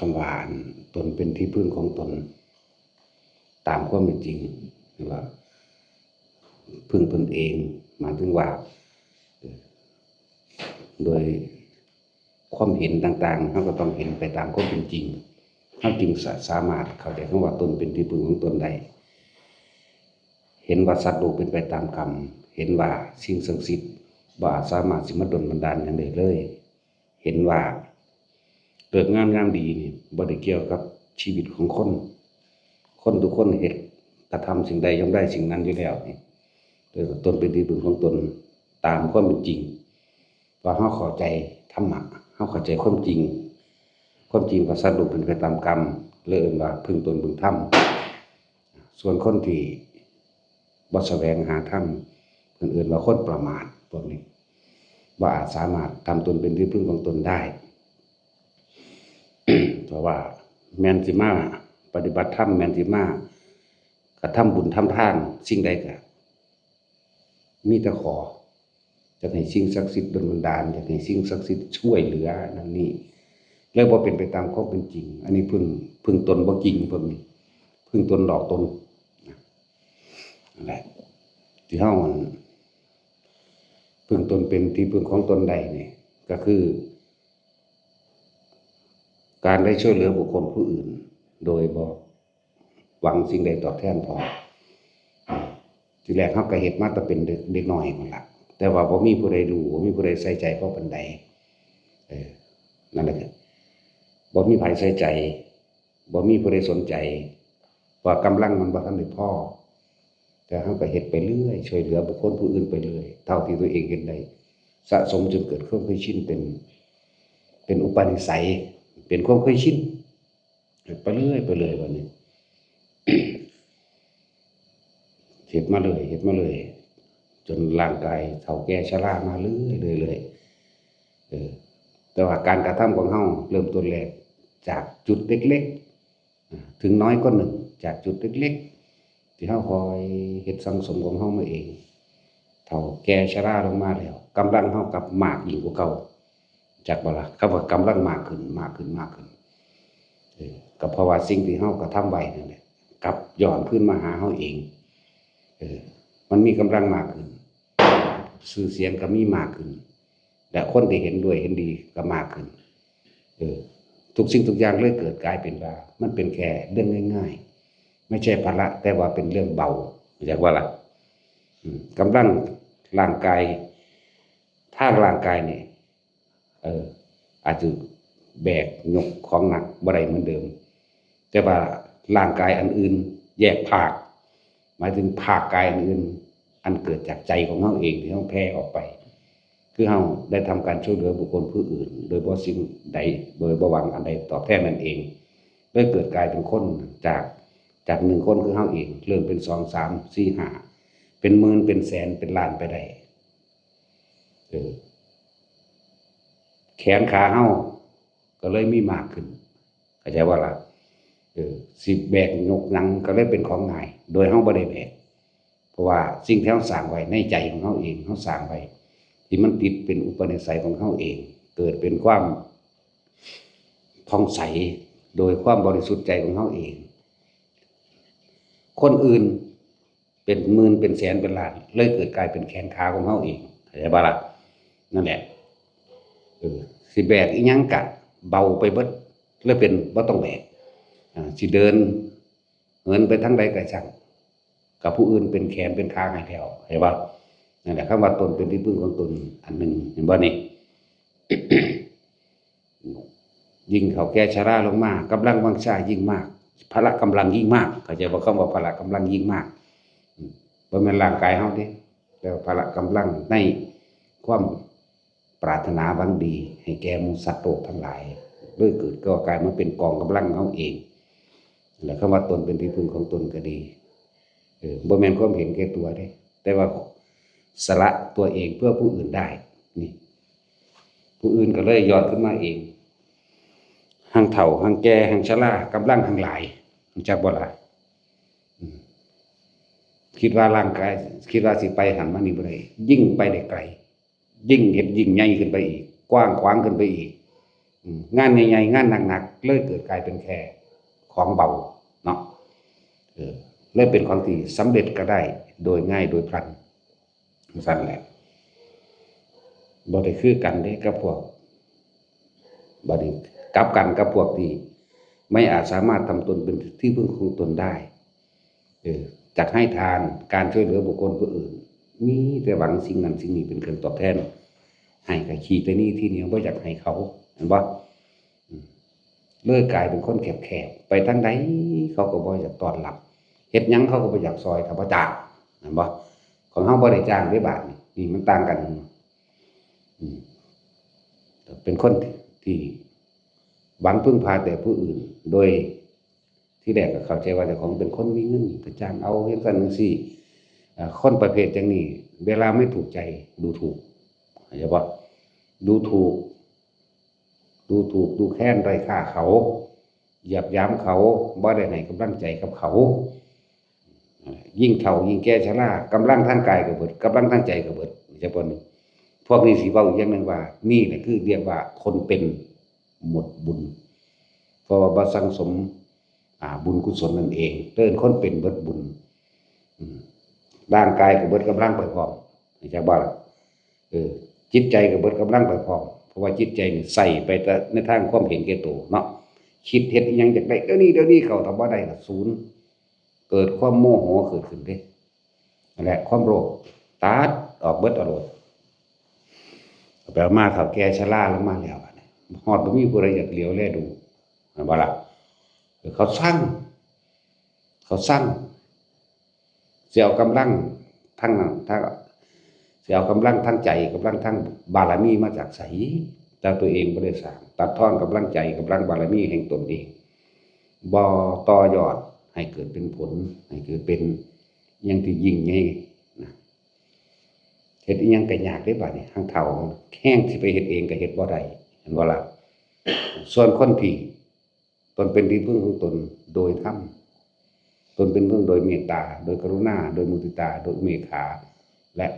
ำว่าตนเป็นที่พึ่งของตนตามความเป็นจริงหรือว่าพึ่งตนเองหมายถึงว่าโดยความเห็นต่างๆเราก็ต้องเห็นไปตามความเป็นจริงเราจึงสามารถเข้าใจคำว่าตนเป็นที่พึ่งของตนได้เห็นว่าสัตว์โลกเป็นไปตามกรรมเห็นว่าสิ่งศักดิ์สิทธิ์บ่สามารถสิมาดลบันดาลอย่างใดเลยเห็นว่าเกิดงามดีนี่บ่ได้เกี่ยวกับชีวิตของคนทุกคนเฮ็ดกระทำสิ่งใดย่อมได้สิ่งนั้นอยู่แล้วนี่โดยตนเป็นที่พึ่งของตนตามความเป็นจริงว่าเฮาเข้าใจธรรมะเฮาเข้าใจความจริงว่าสัตว์โลกเป็นไปตามกรรมเลยเอิ้นว่าพึ่งตนพึ่งธรรมส่วนคนที่บ่แสวงหาธรรมเพิ่นเอิ้นว่าคนประมาทพวกนี้บ่อาจสามารถทำตนเป็นที่พึ่งของตนได้ เพราะว่าแม่นสิมาปฏิบัติธรรมแม่นสิมากระทำบุญทำทานสิ่งใดก็มีแต่ขอจะให้สิ่งศักดิ์สิทธิ์ดลบันดาลจะให้สิ่งศักดิ์สิทธิ์ช่วยเหลือนั่นนี่แล้วบ่เป็นไปตามความเป็นจริงอันนี้พึ่งตนบ่จริงพวกนี้พึ่งตนหลอกตนนั่นแหละที่เฮาพึ่งตนเป็นที่พึ่งของตนได้นี่ก็คือการได้ช่วยเหลือบุคคลผู้อื่นโดยบ่หวังสิ่งใดตอบแทนพอทีแรกเฮาก็เฮ็ดมาแต่เป็นเด็กน้อยนั่นล่ะแต่ว่าบ่มีผู้ใดรู้บ่มีผู้ใดใส่ใจพอปานใดนั่นแหละบ่มีไผใส่ใจบ่มีผู้ใดสนใจว่ากำลังมันบ่ทันได้พอแต่เฮาก็เฮ็ดไปเรื่อยช่วยเหลือบุคคลผู้อื่นไปเรื่อยเท่าที่ตัวเองเฮ็ดได้สะสมจนเกิดความเคยชินเป็นอุปนิสัยเป็นความเคยชินไปเรื่อยวันนี้ เฮ็ดมาเลยจนร่างกายเฒ่าแก่ชรามาเรื่อยแต่ว่าการกระทำของเฮาเริ่มต้นแรกจากจุดเล็กๆถึงน้อยก็หนึ่งจากจุดเล็กๆที่เฮาคอยเฮ็ดสังสมของเฮามาเองเฒ่าแก่ชราลงมาแล้วกำลังเฮากลับมากยิ่งกว่าเก่าจักบ่ล่ะคำว่ากำลังมากขึ้นก็เพราะว่าสิ่งที่เฮากระทำไว้นั่นแหละกลับย้อนขึ้นมาหาเฮาเองมันมีกำลังมากขึ้นชื่อเสียงก็มีมากขึ้นและคนที่เห็นด้วยเห็นดีก็มากขึ้นทุกสิ่งทุกอย่างเลยเกิดกลายเป็นว่ามันเป็นแค่เรื่องง่ายๆไม่ใช่ภาระแต่ว่าเป็นเรื่องเบาเรียกว่าล่ะกำลังร่างกายทางร่างกายนี่อาจจะแบกยกของหนักบ่ได้เหมือนเดิมแต่ว่าร่างกายอันอื่นแยกภาคหมายถึงภาคกายอันอื่นอันเกิดจากใจของเฮาเองที่เฮาแผ่ออกไปคือเฮาได้ทำการช่วยเหลือบุคคลผู้อื่นโดยบ่สิ่งใดโดยบ่หวังอันใดตอบแทนนั่นเองเลยเกิดกลายเป็นคนจาก1คนคือเฮาเองเริ่มเป็น2 3 4 5เป็นหมื่นเป็นแสนเป็นล้านไปได้แขนขาเฮาก็เลยมีมากขึ้นเข้าใจว่าล่ะสิแบกยกหนังก็เลยเป็นของง่ายโดยเฮาบ่ได้แบกเพราะว่าสิ่งที่เฮาสร้างไว้ในใจของเฮาเองเฮาสร้างไว้ที่มันติดเป็นอุปนิสัยของเฮาเองเกิดเป็นความผ่องใสโดยความบริสุทธิ์ใจของเฮาเองคนอื่นเป็นหมื่นเป็นแสนเป็นล้านเลยเกิดกลายเป็นแขนขาของเฮาเองเข้าใจบ่ล่ะนั่นแหละสิแบกอีหยังกะเบาไปเบิดเลยเป็นบ่ต้องแบกสิเดินเหินไปทางใดก็ช่างกับผู้อื่นเป็นแขนเป็นขาให้แล้วเห็นบ่นั่นแหละคำว่าตนเป็นที่พึ่งของตนอันหนึ่งเห็นบ่นี่ ยิ่งเขาแก่ชราลงมากำลังวังชายิ่งมากพละกำลังยิ่งมากเข้าใจบ่คำว่าพละกำลังยิ่งมากบ่แม่นร่างกายเฮาเด้แต่พละกำลังในความปรารถนาหวังดีให้แก่หมู่สัตว์โลกทั้งหลายด้วยเกิดก็กลายมาเป็นกองกำลังเฮาเองและคำว่าตนเป็นที่พึ่งของตนก็ดีบ่แม่นความเห็นแก่ตัวเด้แต่ว่าสละตัวเองเพื่อผู้อื่นได้นี่ผู้อื่นก็เลยย้อนขึ้นมาเองหังเฒ่าหังแก่หังชรากำลังหังหลายจักบ่ล่ะคิดว่าร่างกายคิดว่าสิไปหันมานี่บ่ได้ยิ่งไปได้ไกลยิ่งเฮ็ดยิ่งใหญ่ขึ้นไปอีกกว้างขวางขึ้นไปอีก งานใหญ่ๆงานหนักๆเลยเกิดกลายเป็นแค่ของเบาเนาะเลยเป็นของที่สำเร็จก็ได้โดยง่ายโดยพลันสั่นแหละบ่ได้คือกันเด้กับพวกบ่ได้กลับกันกับพวกที่ไม่อาจสามารถทำตนเป็นที่พึ่งของตนได้จักให้ทานการช่วยเหลือบุคคลผู้อื่นมีแต่หวังสิ่งนั้นสิ่งนี้เป็นเครื่องตอบแทนให้ก็ขี้แต่นี่ที่เหนียวบ่อยากให้เขาเห็นบ่เลยกลายเป็นคนแคบๆไปทางใดเขาก็บ่อยากต้อนรับเฮ็ดหยังเขาก็บ่อยากซอยถ้าบ่จ้างเห็นบ่ของเฮาบ่ได้จ้างเด้บาดนี่มันต่างกันเป็นคนที่หวังพึ่งพาแต่ผู้อื่นโดยที่แรกก็เข้าใจว่าเจ้าของเป็นคนมีเงินไปจ้างเอาจังซั่นจังซี่คนประเภทจังนี้เวลาไม่ถูกใจดูถูกเข้าใจบ่ดูถูกดูแค้นด้อยค่าเขาเหยียบย้ำเขาบ่ได้ให้กำลังใจกับเขายิ่งเฒ่ายิ่งแก่ชรากำลังทางกายก็เบิดกำลังทางใจก็เบิดจังบ่นี่พวกนี้สิเว้าอีกอย่างนึงว่านี่แหละคือเรียกว่าคนเป็นหมดบุญเพราะว่าบ่สั่งสมบุญกุศลนั่นเองเอิ้นคนเป็นเบิดบุญร่างกายก็เบิดกำลังไปพร้อมเข้าใจบ่ล่ะจิตใจก็เบิดกำลังไปพร้อมเพราะว่าจิตใจนี่ใส่ไปแต่ในทางความเห็นแก่ตัวเนาะคิดเฮ็ดอีหยังจักได้เดี๋ยวนี้เข้าถ้าบ่ได้ก็ศูนย์เกิดความโมโหเกิดขึ้นเด้นั่นแหละความโลภตัดออกเบิดเอาโลดไปเอามาเฒ่าแก่ชราลงมาแล้วฮอดบ่มีผู้ใดอยากเหลียวแลดูบ่ล่ะเขาสร้างสิเอากำลังทั้งสิเอากำลังทั้งใจกำลังทั้งบารมีมาจากไสแต่ตัวเองบ่ได้สร้างตัดทอนกำลังใจกำลังบารมีแห่งตนเองบ่ต่อยอดให้เกิดเป็นผลให้เกิดเป็นหยังที่ยิ่งใหญ่นะเฮ็ดอีหยังก็ยากเด้บัดนี้ทางเฒ่าแห้งสิไปเฮ็ดเองก็เฮ็ดบ่ได้เห็นบ่ล่ะส่วนคนที่ตนเป็นที่พึ่งของตนโดยธรรมตนเป็นพึ่งโดยเมตตาโดยกรุณาโดยมุทิตาโดยอุเบกขาและ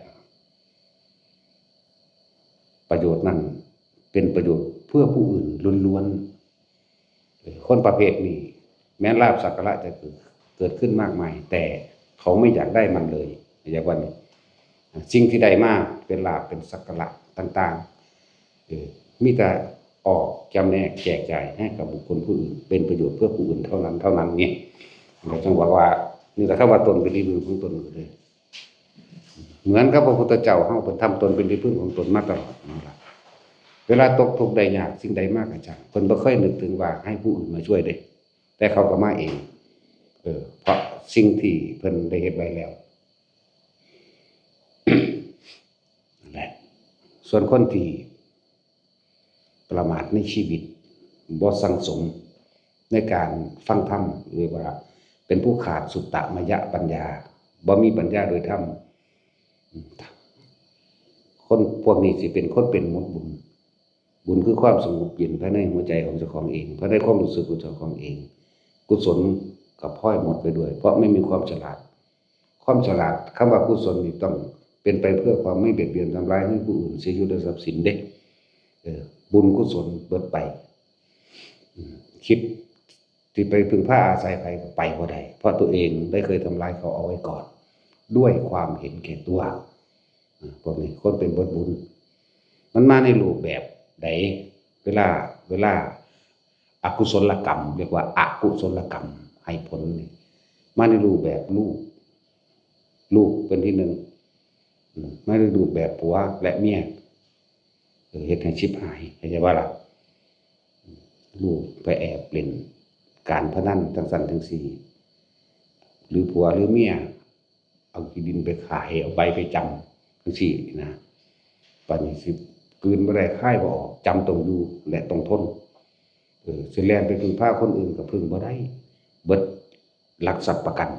ประโยชน์นั้นเป็นประโยชน์เพื่อผู้อื่นล้วนๆคนประเภทนี้แม้ลาภสักการะจะเกิดขึ้นมากมายแต่เขาไม่อยากได้มันเลยอย่างว่านี้สิ่งที่ได้มาเป็นลาภเป็นสักการะต่างๆมีแต่ออกจำแนกแจกจ่ายให้กับบุคคลผู้อื่นเป็นประโยชน์เพื่อผู้อื่นเท่านั้นเนี่ยเราจึงบอกว่านี่แต่ถ้าว่าตนเป็นที่พึ่งของตนเลยเหมือนกับพระพุทธเจ้าเฮาเพิ่นทำตนเป็นที่พึ่งของตนมาตลอดนั่นล่ะเวลาตกทุกข์ได้ยากสิ่งใดมากก็จังเพิ่นบ่เคยนึกถึงว่าให้ผู้อื่นมาช่วยเด้แต่เขาก็มาเองเพราะสิ่งที่เพิ่นได้เฮ็ดไว้แล้วนั่นแหละส่วนคนที่ประมาทในชีวิตบ่สังสมในการฟังธรรมหรือว่าเป็นผู้ขาดสุตตมยปัญญาบ่มีปัญญาโดยธรรมคนพวกนี้สิเป็นคนเป็นหมดบุญคือความสงบเย็นภายในหัวใจของเจ้าของเองภายในความรู้สึกของเจ้าของเองกุศลก็พลอยหมดไปด้วยเพราะไม่มีความฉลาดคำว่ากุศลนี่ต้องเป็นไปเพื่อความไม่เบียดเบียนทำร้ายให้ผู้อื่นเสียอยู่ด้วยทรัพย์สินเด้บุญกุศลเบิดไปคิดที่ไปพึ่งพาอาศัยใครก็ไปบ่ได้เพราะตัวเองได้เคยทำร้ายเขาเอาไว้ก่อนด้วยความเห็นแก่ตัวพวกนี้คนเป็นบุญมันมาในรูปแบบใดเวลาอกุศลกรรมเรียกว่าอกุศลกรรมให้ผลนี่มาในรูปแบบลูกเป็นที่หนึ่งมาในรูปแบบผัวและเมียเฮ็ดให้ชิบหายเข้าใจว่าล่ะลูกไปแอบเล่นการพนันทั้งสั้นทั้งสี่หรือผัวหรือเมียเอาที่ดินไปขายเอาใบไปจำทั้งสี่นะปัจจุบันกลืนบ่ได้คายบ่ออกจำต้องอยู่และต้องทนสิแล่นไปพึ่งพาคนอื่นก็พึ่งบ่ได้เบิดหลักทรัพย์ประกัน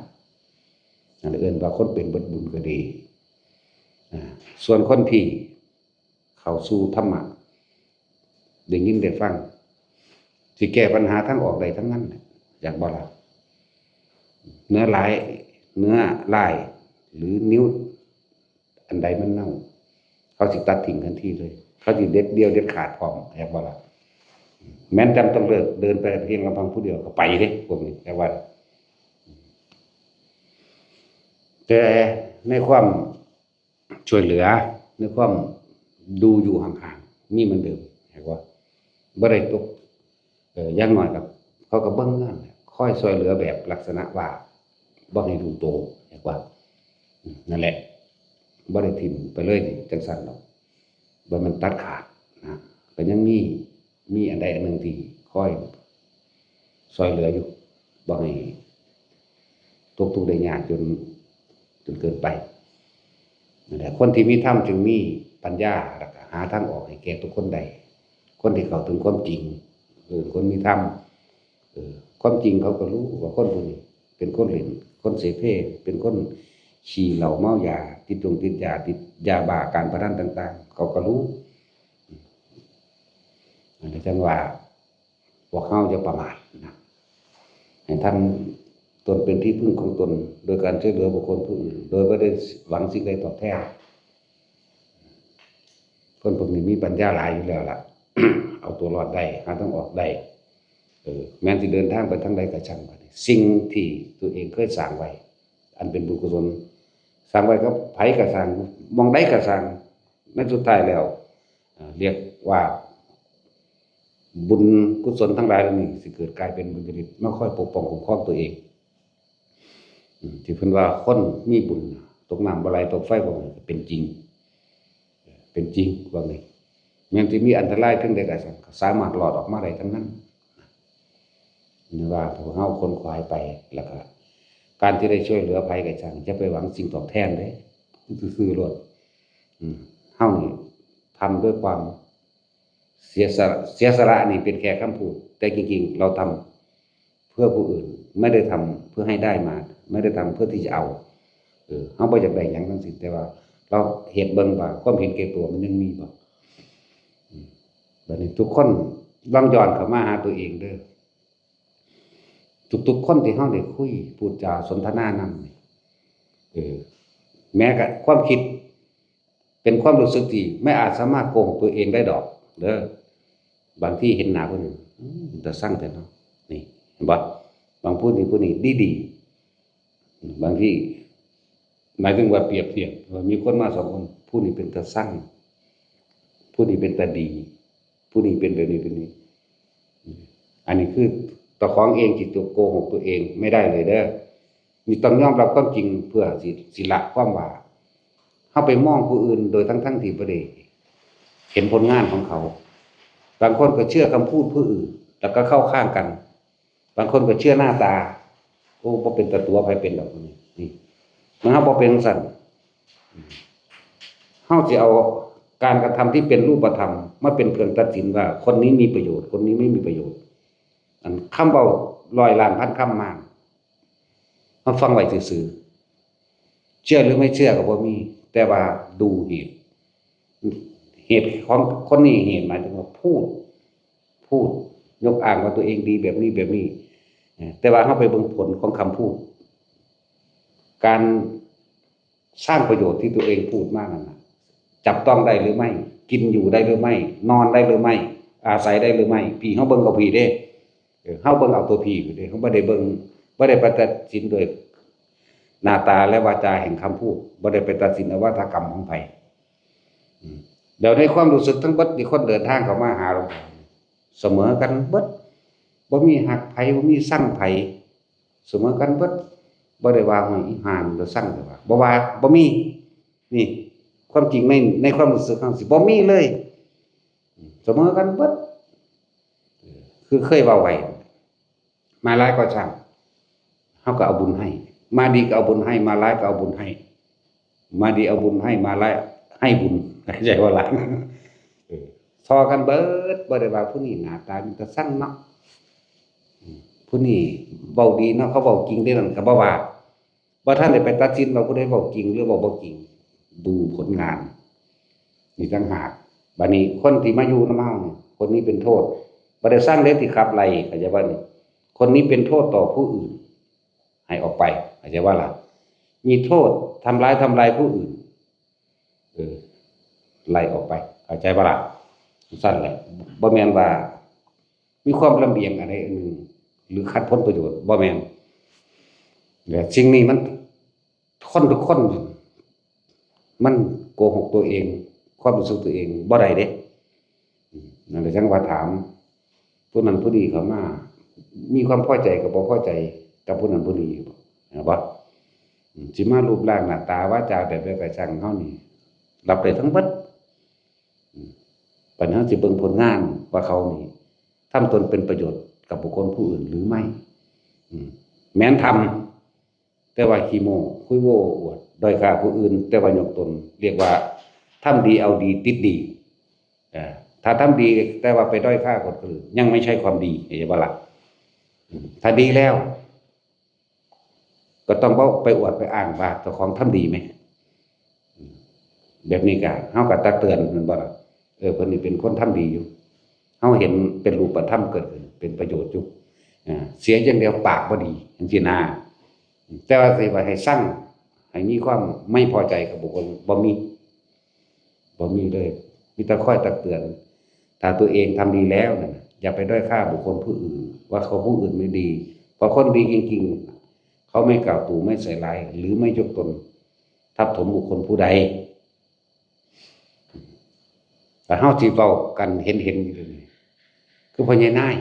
นั่นเอิ้นว่าคนเป็นเบิดบุญก็ดีส่วนคนที่เข้าสู่ธรรมะได้ยินได้ฟังสิแก้ปัญหาทั้งออกได้ทั้งนั้นอยากบ่ล่ะเนื้อลายหรือนิ้วอันใดมันเน่าเขาสิตัดทิ้งทันทีเลยเขาสิเด็ดเดียวเด็ดขาดพร้อมอยากบ่ล่ะ แม้นจำต้องเลิกเดินไปเพียงลำพังผู้เดียวก็ไปเด้พวกนี้แต่ว่าแต่ในความช่วยเหลือในความดูอยู่ห่างๆมีเหมือนเดิมเห็นว่าบ่ได้ตกอย่างน้อยกับเขาก็เบิ่งงานคอยช่วยเหลือแบบลักษณะว่าบ่ให้ดูโตเห็นว่านั่นแหละบ่ได้ทิ่มไปเลยจังซั่นดอกบ่มันตัดขาดนะก็ยังมีอันใดอันหนึ่งที่คอยช่วยเหลืออยู่บ่ให้ตกทุกข์ได้ยากจนเกินไปนั่นแหละคนที่มีธรรมจึงมีปัญญาแล้วก็หาทางออกให้แก่ทุกคนได้คนที่เข้าถึงความจริงคนมีธรรมความจริงเขาก็รู้ว่าคนพวกนี้เป็นคนเล่นคนเสเพเป็นคนขี่เหล้าเมายาติดยาติดยาบ้าการพนันต่างๆเขาก็รู้อันนี้จังว่าพวกเขาจะประมาทนะให้ท่านตนเป็นที่พึ่งของตนโดยการช่วยเหลือบุคคลผู้อื่นโดยไม่ได้หวังสิ่งใดตอบแทนคนพวกนี้มีปัญญาหลายอยู่แล้วล่ะ เอาตัวรอดได้หาทางออกได้แม้ที่เดินทางไปทางใดก็ช่างไปสิ่งที่ตัวเองเคยสร้างไว้อันเป็นบุญกุศลสร้างไว้ก็ไผก็สร้างมองได้ก็สร้างในสุดท้ายแล้วเรียกว่าบุญกุศลทั้งหลายเหล่านี้สิเกิดกลายเป็นบุญจริตไม่ค่อยปกป้องคุ้มครองตัวเองที่เพิ่นว่าคนมีบุญตกน้ำบ่ไหลตกไฟบ่ไหม้เป็นจริงว่าไงแม้ที่มีอันตรายเพียงใดก็สามารถรอดออกมาได้ทั้งนั้นนี่ว่าพวกเฮาคนขวายไปแล้วก็การที่ได้ช่วยเหลือภัยก็ช่างจะไปหวังสิ่งตอบแทนเด้คือๆโลดเฮานี่ทำด้วยความเสียสละนี่เป็นแค่คำพูดแต่จริงๆเราทำเพื่อผู้อื่นไม่ได้ทำเพื่อให้ได้มาไม่ได้ทำเพื่อที่จะเอาเฮาบ่อยากได้หยังทั้งสิ้นแต่ว่าเราเฮ็ดเบิ่งว่าความเห็นแก่ตัวมันยังมีบ่บัดนี้ทุกคนลองย้อนเข้ามาหาตัวเองเด้อทุกๆคนที่เฮาได้คุยพูดจาสนทนานำแม้กับความคิดเป็นความรู้สึกที่ไม่อาจสามารถโกหกตัวเองได้ดอกเด้อบางที่เห็นหน้าคนอื่นแต่สร้างแต่เนาะนี่เห็นบ่บางผู้นี้ดีบางที่หมายถึงว่าเปรียบเทียบว่ามีคนมา2คนผู้นี้เป็นตาสร้างผู้นี้เป็นตาดีผู้นี้เป็นแบบนี้เป็นนี้อันนี้คือตัวของเองจิตตัวโกหกตัวเองไม่ได้เลยเด้อมีต้องยอมรับความจริงเพื่อสิละความว่าเฮาไปมองผู้อื่นโดยทั้งที่บ่ได้เห็นผลงานของเขาบางคนก็เชื่อคำพูดผู้อื่นแล้วก็เข้าข้างกันบางคนก็เชื่อหน้าตาโอ้บ่เป็นตาตัวไผเป็นดอกนี่มันเฮาบ่เป็นจังซั่นเฮาสิเอาการกระทำที่เป็นรูปธรรมมาเป็นเครื่องตัดสินว่าคนนี้มีประโยชน์คนนี้ไม่มีประโยชน์อันคำเว้า100ล้านพันคำมาเฮาฟังไว้ซื่อๆเชื่อหรือไม่เชื่อก็บ่มีแต่ว่าดูเหตุของคนนี้เหตุหมายถึงว่าพูดยกอ้างว่าตัวเองดีแบบนี้แต่ว่าเฮาไปเบิ่งผลของคำพูดการสร้างประโยชน์ที่ตัวเองพูดมานั่นน่ะจับต้องได้หรือไม่กินอยู่ได้หรือไม่นอนได้หรือไม่อาศัยได้หรือไม่พี่เฮาเบิ่งเอาพี่เด้เฮาเบิ่งเอาตัวพี่เด้เฮาบ่ได้เบิ่งบ่ได้ไปตัดสินโดยหน้าตาและวาจาแห่งคำพูดบ่ได้ไปตัดสินเอาวาทกรรมของไผเดี๋ยวในความรู้สึกทั้งเบิดที่คนเดินทางเข้ามาหาเราเสมอกันเบิดบ่มีหักไผบ่มีสั่งไผเสมอกันเบิดบ่ได้ว่าให้อีห่านหรือสั่งหรือว่าบ่ว่าบ่มีนี่ความจริงในความรู้สึกเฮาสิบ่มีเลยเสมอกันเบิดคือเคยเว้าไว้มาหลายก็ช่างเฮาก็เอาบุญให้มาดีก็เอาบุญให้มาหลายก็เอาบุญให้มาดีเอาบุญให้มาหลายให้บุญเข้าใจบ่ล่ะทอกันเบิดบ่ได้ว่าผู้นี้หน้าตามีแต่สั่งเนาะผู้นี้เว้าดีเนาะเขาเว้าจริงเด้นั่นก็บ่ว่าบ่ทันได้ไปตัดสินว่าผู้ใดเว้าจริงหรือเว้าบ่จริงดูผลงานนี่ต่างหากบัดนี้คนที่มาอยู่นำเฮาเนี่ยคนนี้เป็นโทษบ่ได้สร้างเล็บที่ขับไล่เข้าใจบ่นี่คนนี้เป็นโทษต่อผู้อื่นให้ออกไปเข้าใจว่าล่ะมีโทษทำร้ายผู้อื่นไล่ออกไปเข้าใจบ่ล่ะซั่นแหละบ่แม่นว่า มีความลำเอียงอะไรอันหนึ่งหรือขัดผลประโยชน์บ่แม่นแต่สิ่งนี้มันคนทุกคนมันโกหกตัวเองความรู้สึกตัวเองบ่ได้เด้นั่นแหละจังว่าถามผู้นั้นผู้นี้เขามามีความพอใจกับบ่พอใจกับผู้นั้นผู้นี้บ่สิมารูปร่างหน้าตาวาจาแบบใดก็ช่างเฮานี่รับได้ทั้งเบิดปัญหาสิเบิ่งผลงานว่าเขานี่ทำตนเป็นประโยชน์กับบุคคลผู้อื่นหรือไม่แม้นทำแต่ว่าขี้โม้คุยโว้อวดด้อยค่าผู้อื่นแต่ว่ายกตนเรียกว่าทำดีเอาดีติดดีถ้าทำดีแต่ว่าไปด้อยค่าคนอื่นยังไม่ใช่ความดีเห็นบ่ล่ะถ้าดีแล้วก็ต้องไปอวดไปอ้างว่าเจ้าของทำดีไหมแบบนี้ก็เฮาก็ตักเตือนมันบ่ล่ะเพิ่นนี่เป็นคนทำดีอยู่เฮาเห็นเป็นรูปธรรมเกิดขึ้นเป็นประโยชน์อยู่เสียอย่างเดียวปากบ่ดีจังซี่นะแต่ว่าสิว่าให้สร้างให้มีความไม่พอใจกับบุคคลบ่มีเลยมีแต่คอยตักเตือนถ้าตัวเองทำดีแล้วนั่นอย่าไปด้อยค่าบุคคลผู้อื่นว่าเขาผู้อื่นไม่ดีเพราะคนดีจริงๆเขาไม่กล่าวตู่ไม่ใส่ร้ายหรือไม่ยกตนทับถมบุคคลผู้ใดแต่เฮาสิเว้ากันเห็นอยู่นี่คือพ่อใหญ่นาย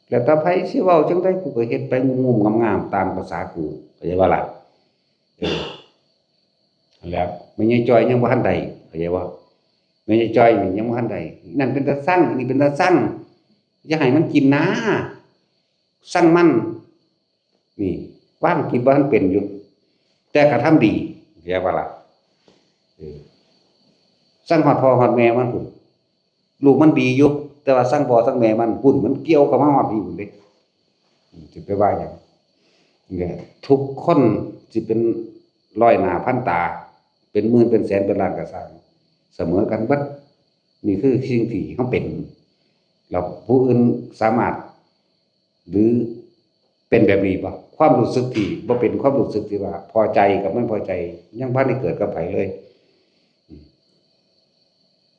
แล้วถ้าไผสิเว้าจังได๋กูก็เฮ็ดไปงุ่มๆงามๆตามภาษากูเข้าใจบ่ล่ะแล้วแม่ใหญ่จ้อยยังบ่ทันได้เข้าใจบ่แม่ใหญ่จ้อยนี่ยังบ่ทันได้นั่นเป็นตาสั่งนี่เป็นตาสั่งอย่าให้มันกินนะสั่งมันนี่ว่างกินบ่ทันเป็นอยู่แต่ก็ทำดีเข้าใจบ่ล่ะสั่งฮอดพ่อฮอดแม่มันพุ่นลูกมันดีอยู่แต่ว่าสั่งพ่อสั่งแม่มันพุ่นมันเกี่ยวเข้ามาฮอดพี่พุ่นเด้สิไปว่าหยังเนี่ยทุกคนสิเป็นร้อยหน้าพันตาเป็นหมื่นเป็นแสนเป็นล้านก็สร้างเสมอกันเบิดนี่คือสิ่งที่เฮาเป็นแล้วผู้อื่นสามารถหรือเป็นแบบนี้บ่ความรู้สึกที่บ่เป็นความรู้สึกที่ว่าพอใจกับไม่พอใจยังบ่ได้เกิดกับไผเลย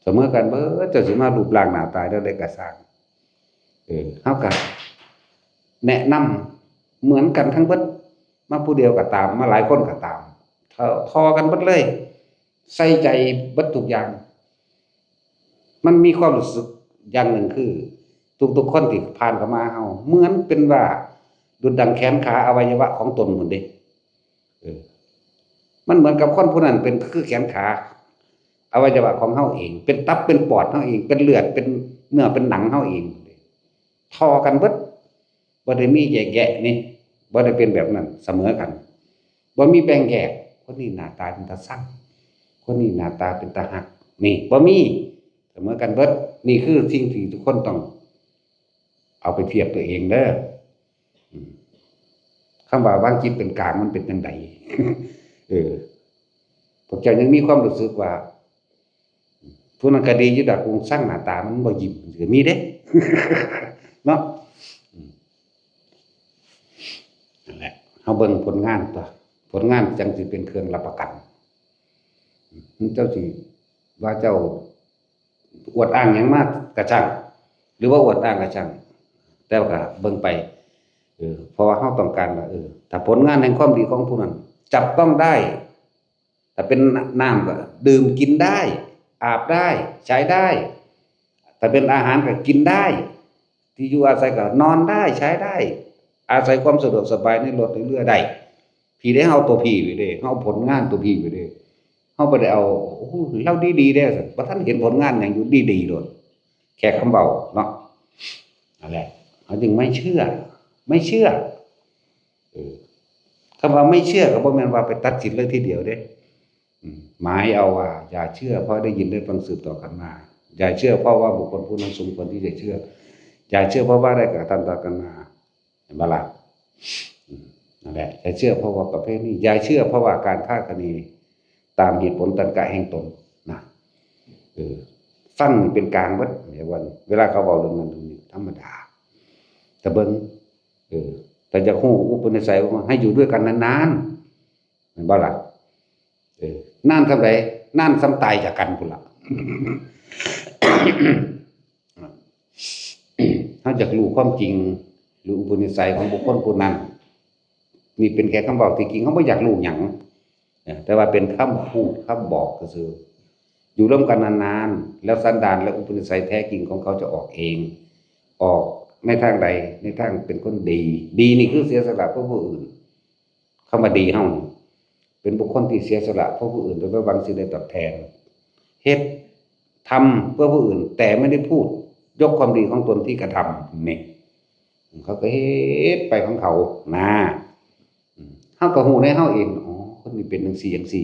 เสมอกันเบิดจะสิมารูปร่างหน้าตาได้ก็สร้างเฮาก็แนะนำเหมือนกันทั้งเบิดมาผู้เดียวก็ตามมาหลายคนก็ตามทอกันเบิดเลยใส่ใจเบิดทุกอย่างมันมีความรู้สึกอย่างหนึ่งคือทุกๆคนที่ผ่านเข้ามาเฮาเหมือนเป็นว่าดุจดังแขนขาอวัยวะของตนหมดเด้มันเหมือนกับคนผู้นั้นเป็นคือแขนขาอวัยวะของเฮาเองเป็นตับเป็นปอดเฮาเองเป็นเลือดเป็นเนื้อเป็นหนังเฮาเองทอกันเบิดบ่ได้มีแยกๆนี่บ่ได้เป็นแบบนั้นเสมอกันบ่มีแบ่งแยกคนนี้หน้าตาเป็นตาสั่งคนนี้หน้าตาเป็นตาฮักนี่บ่มีเสมอกันเบิดนี่คือสิ่งที่ทุกคนต้องเอาไปเทียบตัวเองเด้อคำว่าวางจิตเป็นกลางมันเป็นจังไดพวกเจ้ายังมีความรู้สึกว่าผู้นั้นก็ดีอยู่ดอกคงสร้างหน้าตามันบ่ยิ้มก็มีเด้เนาะนั่นแหละเฮาเบิ่งผลงานตัวผลงานจังสิเป็นเครื่องรับประกันเจ้าสิว่าเจ้าอวดอ้างหยังมากก็ช่างหรือว่าอวดอ้างก็ช่างแต่ว่าก็เบิ่งไปเพราะว่าเฮาต้องการว่าถ้าผลงานแห่งความดีของผู้นั้นจับต้องได้ถ้าเป็นน้ำก็ดื่มกินได้อาบได้ใช้ได้ถ้าเป็นอาหารก็กินได้ที่อยู่อาศัยก็นอนได้ใช้ได้อาศัยความสะดวกสบายในรถในเรือได้พี่ได้เฮาตัวพี่ไว้เด้เฮาผลงานตัวพี่ไว้เด้เฮาบ่ได้เอาโอ้เราดีๆเด้ซั่นบ่ทันเห็นผลงานหยังอยู่ดีๆโลดแค่คำเว้าเนาะนั่นแหละเฮาจึงไม่เชื่อคำว่าไม่เชื่อก็บ่แม่นว่าไปตัดสินเลยทีเดียวเด้หมายเอาว่าอย่าเชื่อเพราะได้ยินได้ฟังสืบต่อกันมาอย่าเชื่อเพราะว่าบุคคลผู้นั้นสมควรที่จะเชื่ออย่าเชื่อเพราะว่าได้กระทำต่อกันมาเห็นบ่ล่ะนั่นแหละอย่าเชื่อเพราะว่าประเภทนี้อย่าเชื่อเพราะว่าการคาดคะเนตามเหตุผลตรรกะแห่งตนนะฟังนี่เป็นกลางเบิดเวลาเขาเว้าเรื่องนั้นเรื่องนี้ธรรมดาแต่เบิ่งแต่จะฮู้อุปนิสัยว่าให้อยู่ด้วยกันนานๆเห็นบ่ล่ะนานส่ำใดนานส่ำตายจากกันพุ่นล่ะ เขาอยากรู้ความจริงหรืออุปนิสัยของบุคคลผู้นั้นนี่เป็นแค่คำบอกที่จริงเขาไม่อยากรู้หยังแต่ว่าเป็นคำพูดคำบอกก็คืออยู่ร่วมกันนานๆแล้วสันดานและอุปนิสัยแท้จริงของเขาจะออกเองออกในทางใดในทางเป็นคนดีดีนี่คือเสียสละเพื่อผู้อื่นคำว่าดีเฮาเป็นบุคคลที่เสียสละเพื่อผู้อื่นโดยไม่หวังสิ่งใดตอบแทนเฮ็ดทำเพื่อผู้อื่นแต่ไม่ได้พูดยกความดีของตนที่กระทำนี่เขาก็เฮ็ดไปของเขานะเฮาก็ฮู้ในเฮาเองอ๋อคนนี้เป็นจังซี่จังซี่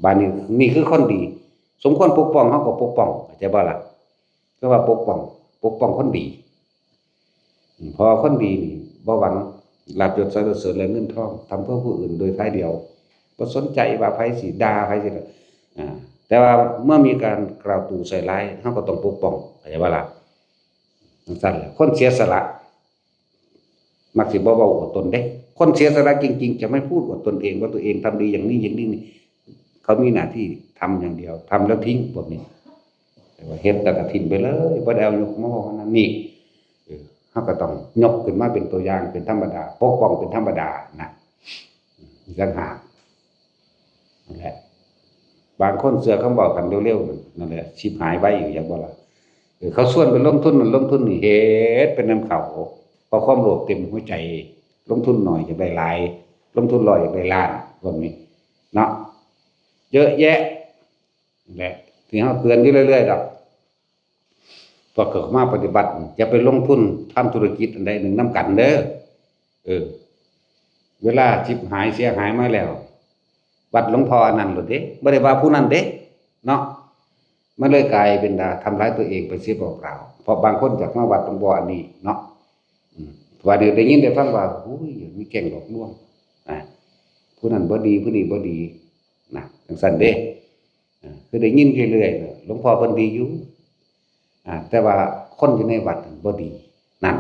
บาดนี้นี่คือคนดีสมควรปกป้องเฮาก็ปกป้องเข้าใจบ่ล่ะก็ว่าปกป้องคนดีพอคนดีนี่บ่หวังลาภยศสรรเสริญและเงินทองทำเพื่อผู้อื่นโดยท้ายเดียวบ่สนใจว่าไผสิด่าไผสิแต่ว่าเมื่อมีการกล่าวตู่ใส่ร้ายเฮาก็ต้องปกป้องเข้าใจบ่ล่ะจังซั่นแหละคนเสียสละมักสิบ่เว้าอวดตนเด้คนเสียสละจริงๆจะไม่พูดอวดตนเองว่าตัวเองทำดีอย่างนี้อย่างนี้นี่เขามีหน้าที่ทำอย่างเดียวทำแล้วทิ้งพวกนี้แต่ว่าเฮ็ดแล้วก็ทิ้งไปเลยบ่ได้เอายกมาว่านั้นนี่เฮาก็ต้องยกขึ้นมาเป็นตัวอย่างเป็นธรรมดาปกป้องเป็นธรรมดานะอีกต่างหากนั่นแหละบางคนเสือเขาบอกกันเร็วๆนั่นแหละชิบหายไว้อยู่อย่างบ่ล่ะเขาชวนไปลงทุนนั่นลงทุนนี่เฮ็ดเป็นน้ำเขาเพราะความโลภเต็มหัวใจลงทุนหน่อยอยากได้หลายลงทุน100อยากได้ล้านพวกนี้เนาะเยอะแยะนั่นแหละที่เฮาเตือนอยู่เรื่อยๆดอกพอเกิดมาปฏิบัติอย่าไปลงทุนทำธุรกิจอันใดหนึ่งนำกันเด้อเวลาชิบหายเสียหายมาแล้ววัดหลวงพ่ออันนั้นโลดเด้บ่ได้ว่าผู้นั้นเด้เนาะมันเลยกลายเป็นทำร้ายตัวเองไปเสียเปล่าๆเพราะบางคนจากมาวัดหลวงพ่ออันนี้เนาะว่าได้ยินได้ฟังว่าอุ้ยมีแก่งหลอกลวงผู้นั้นบ่ดีผู้นี้บ่ดีนะจังซั่นเด้คือได้ยินเรื่อยๆหลวงพ่อเพิ่นดีอยู่แต่ว่าคนอยู่ในวัดบ่ดีนั่น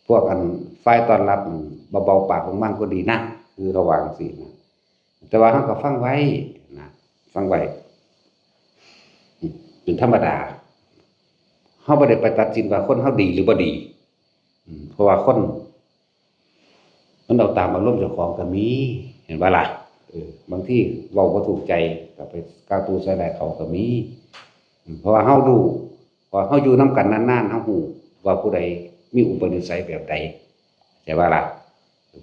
พวกอันฝ่ายต้อนรับเบาๆปากบางๆก็ดีนะคือระวังสินะแต่ว่าเฮาก็ฟังไว้นะฟังไว้เป็นธรรมดาเฮาบ่ได้ไปตัดสินว่าคนเฮาดีหรือบ่ดีเพราะว่าคนมันเอาตามอารมณ์เจ้าของก็มีเห็นบ่ล่ะบางทีเว้าบ่ถูกใจก็ไปกล่าวตู่ใส่ร้ายเขาก็มีเพราะว่าเฮารู้ว่าเฮาอยู่นำกันนานๆเฮาฮู้ว่าผู้ใดมีอุปนิสัยแบบใดใช่บ่ล่ะ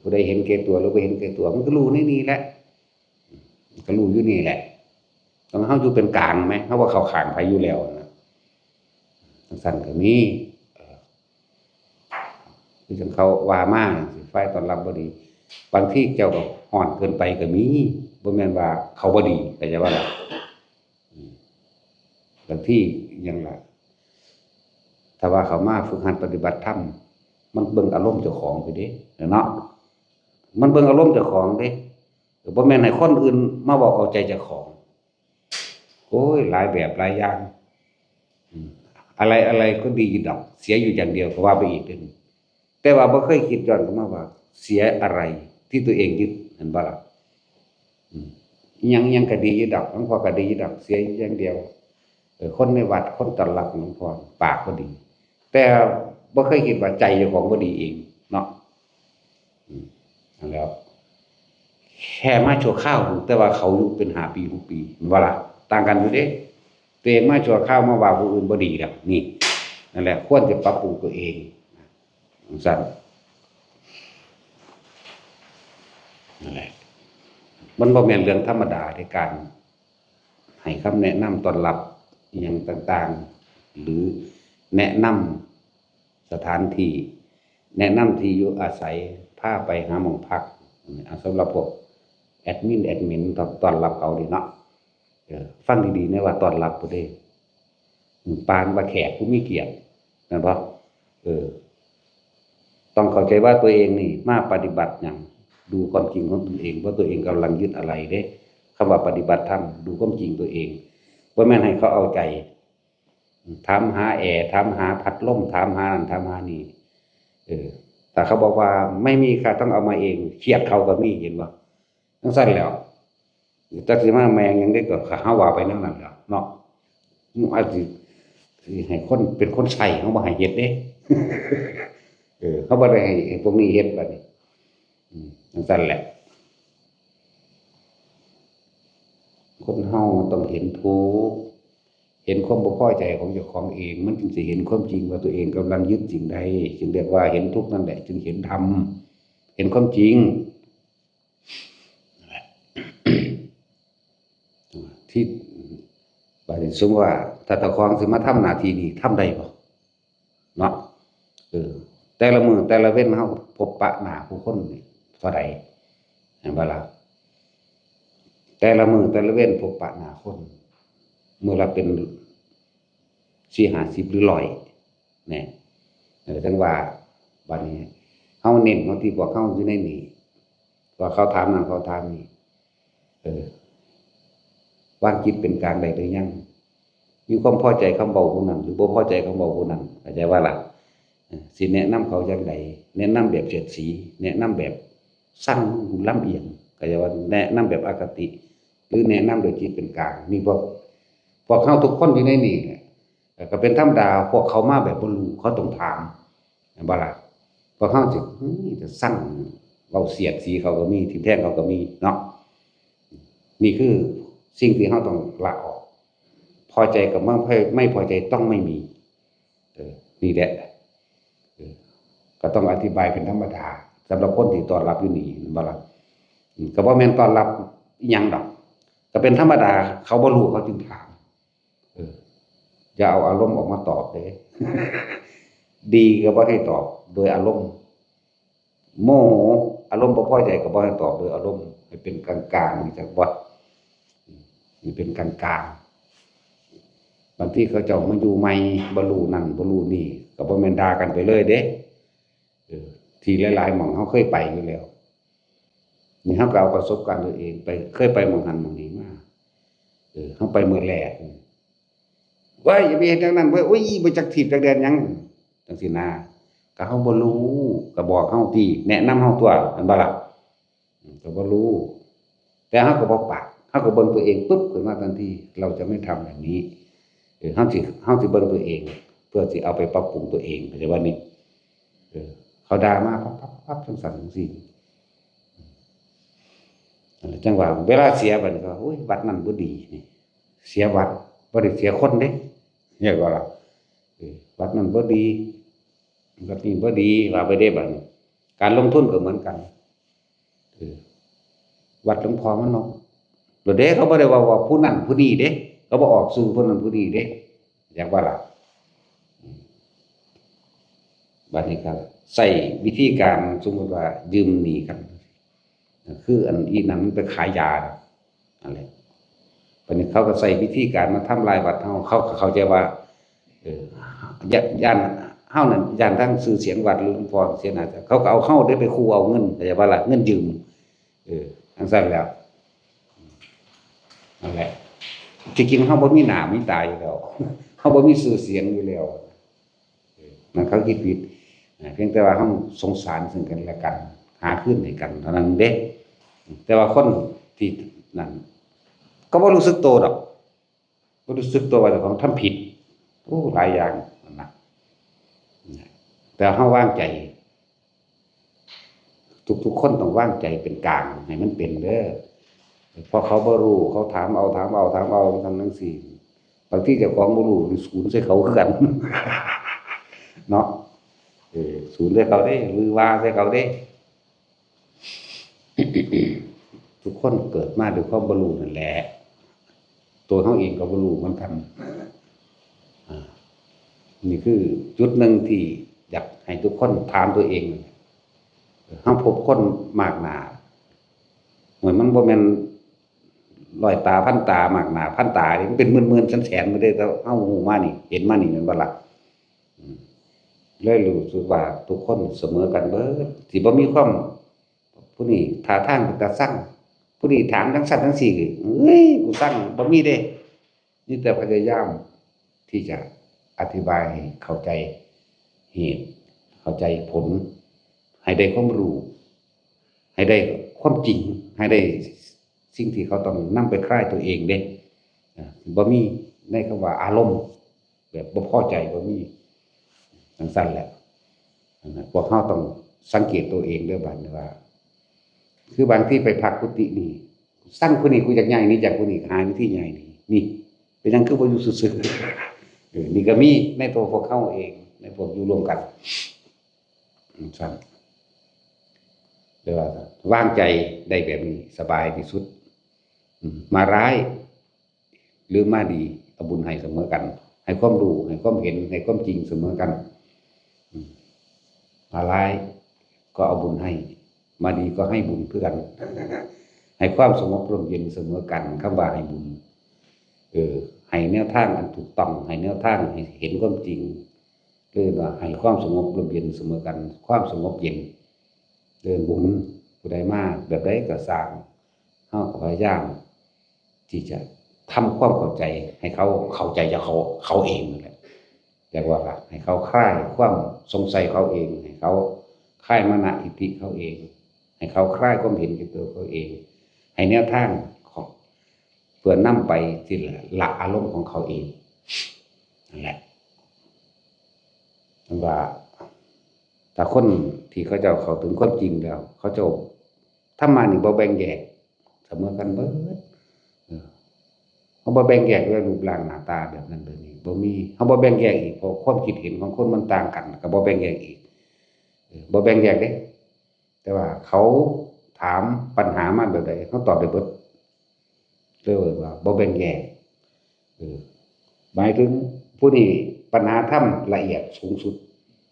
ผู้ใดเห็นแก่ตัวหรือบ่เห็นแก่ตัวมันก็รู้ในนี้แหละก็รู้อยู่นี่แหละต้องเฮาอยู่เป็นกลางมั้ยเฮาบ่เข้าข้างไผอยู่แล้วนะจังซั่นก็มีคือจังเขาว่ามาสิฝ่ายต้อนรับบ่ดีบางทีเจ้าก็ฮ้อนเกินไปก็มีบ่แม่นว่าเขาบ่ดีเข้าใจบ่ล่ะบางทีหยังล่ะถ้าว่าเขามาฝึกหัดปฏิบัติธรรมมันเบิ่งอารมณ์เจ้าของไปเด้เนาะมันเบิ่งอารมณ์เจ้าของเด้บ่แม่นให้คนอื่นมาบอกเอาใจเจ้าของโอ้ยหลายแบบหลายอย่างอะไรๆก็ดีอยู่ดอกเสียอยู่อย่างเดียวก็ว่าไปอีกเด้อแต่ว่าบ่เคยคิดย้อนกลับมาว่าเสียอะไรที่ตัวเองยึดเห็นบ่ล่ะยังก็ดีอยู่ดอกหลวงพ่อก็ดีอยู่ดอกเสียอย่างเดียวคนในวัดคนต้อนรับหลวงพ่อปากก็ดีแต่บ่เคยคิดว่าใจเจ้าของบ่ดีเองเนาะนั่นแล้วแค่มาชั่วคราวแต่ว่าเขาอยู่เป็น5ปี6ปีเห็นบ่ล่ะต่างกันอยู่เด้ตัวเองมาชั่วคราวมาว่าผู้อื่นบ่ดีแล้วนี่นั่นแหละควรจะปรับปรุงตัวเองสั่นนั่นแหละมันบ่แม่นเรื่องธรรมดาในการให้คำแนะนำต้อนรับอหยังต่างๆหรือแนะนำสถานที่แนะนำที่อยู่อาศัยพาไปหาหม้องพักสำหรับพวกแอดมินต้อนรับเขาดีเนาะฟังดีๆนะว่าต้อนรับผู้ใดปานว่าแขกผู้มีเกียรตินั่นบ่ต้องเข้าใจว่าตัวเองนี่มาปฏิบัติหยังดูความจริงของตนเองว่าตัวเองกำลังยึดอะไรเด้คำว่าปฏิบัติธรรมดูความจริงตัวเองบ่แม่นให้เขาเอาใจถามหาแอร์ถามหาพัดลมถามหานั่นถามหานี่แต่เขาบอกว่าไม่มีค่ะต้องเอามาเองเครียดเขาก็มีเห็นบ่จังซั่นแล้วจักสิมาแมงหยังได้ก็หาว่าไปนั่นแหละเนาะอาจสิ ให้คนเป็นคนใช้เขาบ่ให้เฮ็ดเด้ เขาบ่ได้ให้พวกนี้เฮ็ดบัดนี้จังซั่นแหละคนเฮาต้องเห็นทุกข์เห็นความบ่พอใจของเจ้าของเองมันจึงสิเห็นความจริงว่าตัวเองกำลังยึดสิ่งใดจึงเรียกว่าเห็นทุกข์นั่นแหละจึงเห็นธรรมเห็นความจริงที่บาดนี้สมมุติว่าถ้าเจ้าของสิมาทำหน้าที่นี้ทำได้บ่เนาะแต่ละมื้อแต่ละเว้นเฮาพบปะหน้าผู้คนนี่เท่าใดเห็นบ่ล่ะแต่ละมื้อแต่ละเว้นพบปะหน้าคนมื้อละเป็น4-50หรือ100แน่จังว่าบัดนี้เฮาเน้นบางทีพวกเฮาอยู่ในนี่ว่าเขาถามนั่นเขาถามนี่วางจิตเป็นกลางได้หรือยังมีความพอใจคำเว้าผู้นั้นหรือบ่พอใจคำเว้าผู้นั้นเข้าใจว่าล่ะสิแนะนำเขาจังไดแนะนำแบบเสียดสีแนะนำแบบสร้างลำเอียงเข้าใจว่าแนะนำแบบอคติหรือแนะนำโดยจิตเป็นกลางนี่พวกเขาทุกคนอยู่ในนี่ก็เป็นธรรมดาพวกเขามาแบบบ่รู้เขาต้องถามเห็นบ่ล่ะพวกเขาสิจะสร้างเว้าเสียดสีเขาก็มีทิ่มแทงเขาก็มีเนาะนี่คือสิ่งที่เราต้องละออกพอใจกับไม่พอใจต้องไม่มีนี่แหละก็ต้องอธิบายเป็นธรรมดาสำหรับคนที่ต้อนรับอยู่นี่บ่ล่ะก็บ่แม่นต้อนรับอีหยังดอกก็เป็นธรรมดาเขาบ่รู้เขาจึงถามอย่าเอาอารมณ์ออกมาตอบเด้ ดีก็บ่ให้ตอบโดยอารมณ์โมโหอารมณ์บ่พอใจก็บ่ให้ตอบโดยอารมณ์ให้เป็นกลางๆนี่จักบ่นี่เป็นกลางๆบางทีเขาเจ้ามาอยู่ใหม่บ่รู้นั่นบ่รู้นี่ก็บ่แม่นด่ากันไปเลยเด้ที่หลายๆหม้องเฮาเคยไปอยู่แล้วนี่เฮาก็เอาประสบการณ์ตัวเองไปเคยไปหม้องหันหม้องนี้มาเฮาไปมื้อแรกว้ายอย่าไปเฮ็ดจังนั้นเว้ยโอ้ยบ่จักถีบจักแดนหยังจังซี่นะก็เฮาบ่รู้ก็บอกเฮาติแนะนำเฮาตัวแม่นบ่ล่ะก็บ่รู้แต่เฮาก็บ่ปากเฮาก็เบิ่งตัวเองปึ๊บขึ้นมาทันทีเราจะไม่ทำอย่างนี้เฮาสิเบิ่งตัวเองเพื่อสิเอาไปปรับปรุงตัวเองเข้าใจว่านี่เขาด่ามาปั๊บๆจังซั่นจังซี่จังว่าเวลาเสียบัดนี้ก็โอ้ยวัดนั้นบ่ดีนี่เสียวัดบ่ได้เสียคนเด้เรียกว่าล่ะวัดนั้นบ่ดีวัดนี้บ่ดีว่าไปเด้บัดนี้การลงทุนก็เหมือนกันวัดหลวงพ่อมันเนาะแล้วเด้เขาบ่ได้ว่าผู้นั้นผู้นี้เด้เขาบ่ออกสู่ผู้นั้นผู้นี้เด้อยากว่าล่ะบัดนี้ก็ใช้วิธีการสมมุติว่ายืมหนี้กันคืออันอีนั้นมันไปขายยานั่นแหละบัดนี้เขาก็ใช้วิธีการมาทำลายวัดเฮาเขาก็เข้าใจว่าย่านเฮานั่นย่านทั้งชื่อเสียงวัดหรือหลวงพ่อเสียหน้าเขาก็เอาเฮาได้ไปขู่เอาเงินเข้าใจว่าล่ะเงินยืมจังซั่นแล้วนั่นแหละที่จริงเฮาบ่มีหน้ามีตาอยู่แล้วเฮาบ่มีชื่อเสียงอยู่แล้วนั่นเขาคิดผิดเพียงแต่ว่าเฮาสงสารซึ่งกันและกันหาคืนให้กันเท่านั้นเด้แต่ว่าคนที่นั่นก็บ่รู้สึกตัวดอกบ่รู้สึกตัวว่าเจ้าของทำผิดโอ้หลายอย่างนั่นน่ะแต่เฮาวางใจทุกคนต้องวางใจเป็นกลางให้มันเป็นเด้อพอเขาบ่รู้เขาถามเอาทำจังซี่บางทีเจ้าของบ่รู้สูญใส่เขาคือกัน เนาะสูญใส่เขาเด้หรือว่าใส่เขาเด้ ทุกคนเกิดมาด้วยความบ่รู้นั่นแหละตัวเขาเองก็บ่รู้เหมือนกันนี่คือจุดหนึ่งที่อยากให้ทุกคนถามตัวเองเฮาพบคนมากหน้าเหมือนมันบ่แม่นร้อยตาพันตามากหน้าพันตานี่มันเป็นหมื่นๆแสนๆบ่ได้แต่เฮาฮู้มานี่เห็นมานี่แม่นบ่ล่ะเลยรู้สึกว่าทุกคนเสมอกันเบิดสิบ่มีความผู้นี้ท่าทางเป็นตาซังผู้นี้ถามจังซั่นจังซี่เอ้ยกูซังบ่มีเด้มีแต่พยายามที่จะอธิบายให้เข้าใจเหตุเข้าใจผลให้ได้ความรู้ให้ได้ความจริงให้ได้สิ่งที่เขาต้องนำไปคลายตัวเองเด้บ่มีในคำว่าอารมณ์ แบบบ่พอใจบ่มีจังซั่นแหละพวกเฮาต้องสังเกตตัวเองด้วยบัดนี้ว่าคือบางที่ไปพักกุฏินี่สั่งผู้นี้กูอยากย้ายหนี้จากผู้นี้หาวิธีย้ายหนีนี่เป็นหยังคือบ่อยู่ซื่อๆนี่ก็มีในตัวพวกเขาเองในพวกอยู่ร่วมกันซั่นเรียกว่าวางใจได้แบบนี้สบายที่สุดมาร้ายหรือมาดีเอาบุญให้เสมอกันให้ความรู้ให้ความเห็นให้ความจริงเสมอกันมาร้ายก็เอาบุญให้มาดีก็ให้บุญเพื่อนให้ความสงบร่มเย็นเสมอกันคำว่าให้บุญให้แนวทางอันถูกต้องให้แนวทางให้เห็นความจริงเรียกว่าให้ความสงบร่มเย็นเสมอกันความสงบเย็นเดินบุญผู้ใดมาแบบใดก็สร้างเฮาก็พยายามที่จะทำความเข้าใจให้เขาเข้าใจจากเขาเองนั่นแหละเรียกว่าให้เขาคลายความสงสัยเขาเองให้เขาคลายมานะอิทธิเขาเองให้เขาคลายความเห็นแก่ตัวเขาเองให้แนวทางของเพื่อนำไปที่ละอารมณ์ของเขาเองนั่นแหละว่าถ้าคนที่เขาจะเข้าถึงความจริงแล้วเขาจะถ้ามานี่บ่แบ่งแยกเสมอกันเบิดเขาบ่แบ่งแยกด้วยรูปร่างหน้าตาแบบนั้นแบบนี้บ่มีเขาบ่แบ่งแยกอีกเพราะความคิดเห็นของคนมันต่างกันก็บ่แบ่งแยกอีกบ่แบ่งแยกเด้แต่ว่าเขาถามปัญหามาแบบใดเขาตอบได้เบิดเลยว่าบ่แบ่งแยกหมายถึงผู้นี้ปัญหาธรรมละเอียดสูงสุด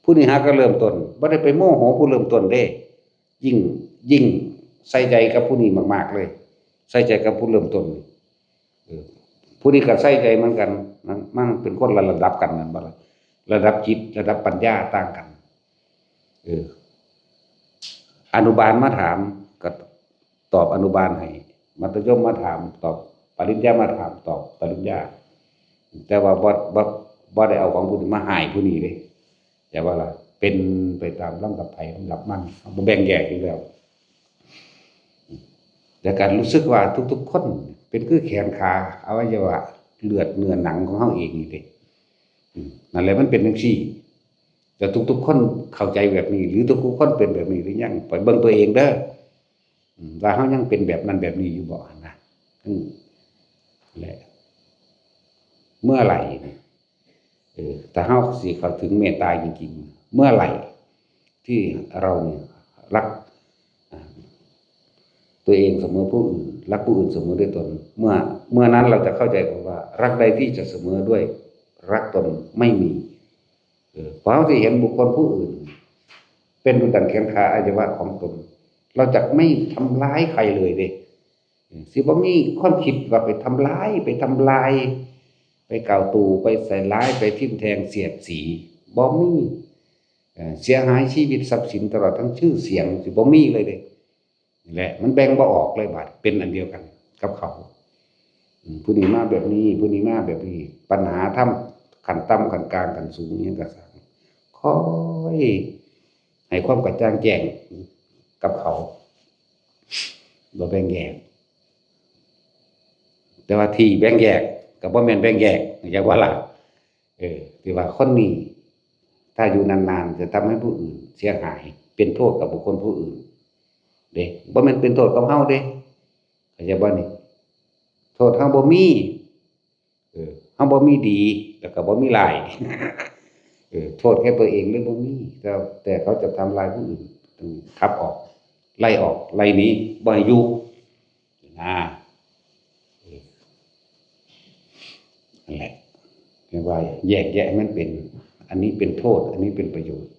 ผู้นี้หาก็เริ่มต้นบ่ได้ไปโมโหผู้เริ่มต้นเด้ยิ่งใส่ใจกับผู้นี้มากๆเลยใส่ใจกับผู้เริ่มต้นผู้นี้ก็ใส่ใจเหมือนกันมันเป็นคนละระดับกันนั่นบ่ล่ะระดับจิตระดับปัญญาต่างกันอนุบาลมาถามก็ตอบอนุบาลให้มัธยมมาถามตอบปริญญามาถามตอบปริญญาแต่ว่าบ่ได้เอาของผู้นี้มาให้ผู้นี้เด้แต่ว่าล่ะเป็นไปตามลำดับไผลำดับมันบ่แบ่งแยกอยู่แล้วแต่การรู้สึกว่าทุกๆคนเป็นคือแขนขาอวัยวะเลือดเนื้อหนังของเฮาเองนี่เด้นั่นแหละมันเป็นจังซี่แต่ทุกๆคนเข้าใจแบบนี้หรือทุกๆคนเป็นแบบนี้หรือยังไปเบิ่งตัวเองเด้อว่าเฮายังเป็นแบบนั้นแบบนี้อยู่บ่นะแหละเมื่อไหร่ถ้าเฮาสิเข้าถึงเมตตาจริงๆเมื่อไหร่ที่เราเนี่ยรักตัวเองเสมอผู้อื่นรักผู้อื่นเสมอด้วยตนเมื่อนั้นเราจะเข้าใจว่ารักใดที่จะเสมอด้วยรักตนไม่มีเพราะเราจะเห็นบุคคลผู้อื่นเป็นดุจดั่งแขนขาอวัยวะของตนเราจะไม่ทำร้ายใครเลยเด้สิบ่มีความคิดว่าไปทำร้ายไปทำลายไปกล่าวตู่ไปใส่ร้ายไปทิ่มแทงเสียดสีบ่มีเสียหายชีวิตทรัพย์สินตลอดทั้งชื่อเสียงสิบ่มีเลยเด้นี่แหละมันแบ่งบ่ออกเลยบาดเป็นอันเดียวกันกับเขาผู้นี้มาแบบนี้ผู้นี้มาแบบนี้ปัญหาทำขั้นต่ำขั้นกลางขั้นสูงนี่ก็สั่งค่อยให้ความกระจ่างแจ้งกับเขาบ่แบ่งแยกแต่ว่าที่แบ่งแยกก็บ่แม่นแบ่งแยกอย่างว่าล่ะที่ว่าคนนี้ถ้าอยู่นานๆจะทำให้ผู้อื่นเสียหายเป็นโทษกับบุคคลผู้อื่นเด้บ่แม่นเป็นโทษกับเฮาเด้เข้าใจบ่นี่โทษเฮาบ่มีเฮาบ่มีดีแล้วก็บ่มีร้ายโทษแค่ตัวเองเลยบ่มีแต่เขาจะทำลายผู้อื่นต้องขับออกไล่ออกไล่หนีบ่ให้อยู่นะนั่นแหละเรียกว่าแยกแยะมันเป็นอันนี้เป็นโทษอันนี้เป็นประโยชน์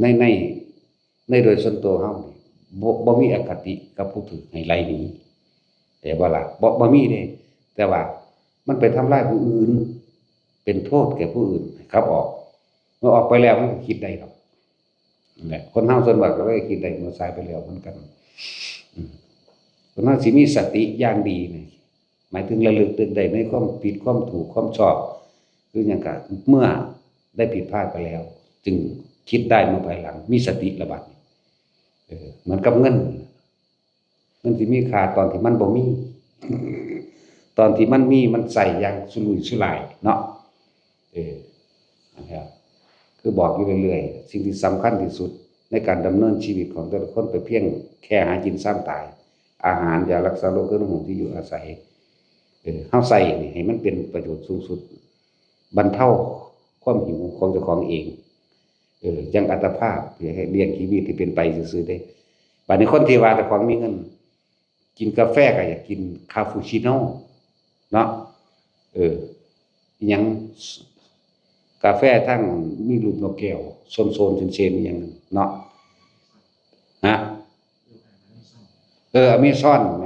ในโดยส่วนตัวเฮานี่บ่มีอคติกับผู้ถูกให้ไล่หนีแต่ว่าล่ะบ่มีเด้แต่ว่ามันไปทำร้ายผู้อื่นเป็นโทษแก่ผู้อื่นครับออกเมื่อออกไปแล้วมันก็คิดได้หรอกนั่นแหละคนเฮาส่วนมากก็เลยคิดได้เมื่อสายไปแล้วเหมือนกันคนเฮาสิมีสติอย่างดีนี่หมายถึงระลึกตึกได้ในความผิดความถูกความชอบคือหยังก็เมื่อได้ผิดพลาดไปแล้วจึงคิดได้เมื่อภายหลังมีสติระบาดเหมือนกับเงินสิมีค่าตอนที่มันบ่มี ตอนที่มันใส่อย่างสุรุ่ยสุร่ายเนาะนะครับคือบอกอยู่เรื่อยๆสิ่งที่สำคัญที่สุดในการดำเนินชีวิตของแต่ละคนไปเพียงแค่หากินซ้ำตายอาหารยารักษาโรคเครื่องห่มที่อยู่อาศัยเฮาใส่นี่ให้มันเป็นประโยชน์สูงสุดบรรเทาความหิวของเจ้าของเองจังอัตภาพให้เลี้ยงชีวิตที่เป็นไปซื่อๆได้บัดนี้คนที่ว่าเจ้าของมีเงินกินกาแฟก็อยากกินคาปูชิโน่เนาะอิหยังกาแฟทั้งมีรูปนกแก้วโซนๆเชนๆอีหยังเนาะฮะอเมซอนแหม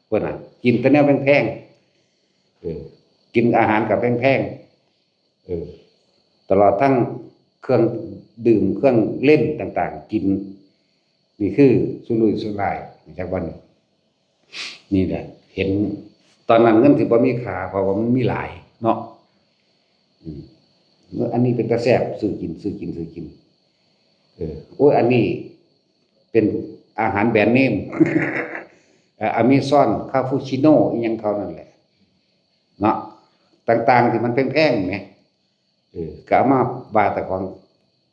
เพิ่นน่ะกินแต่แนวแพงๆกินอาหารก็แพงๆตลอดทั้งเครื่องดื่มเครื่องเล่นต่างๆกินนี่คือสุรุ่ยสุร่ายจากวันนี่แหละเห็นตอนนั้นเงินสิบ่มีค่าเพราะว่ามันมีหลายเนาะอันนี้เป็นตาแซ่บซื้อกินโอ้ยอันนี้เป็นอาหารแบรนด์เนมอเมซอนคาปูชิโน่อีหยังเขานั่นแหละเนาะต่างๆที่มันแพงๆแหมก็เอามาว่าแต่ของ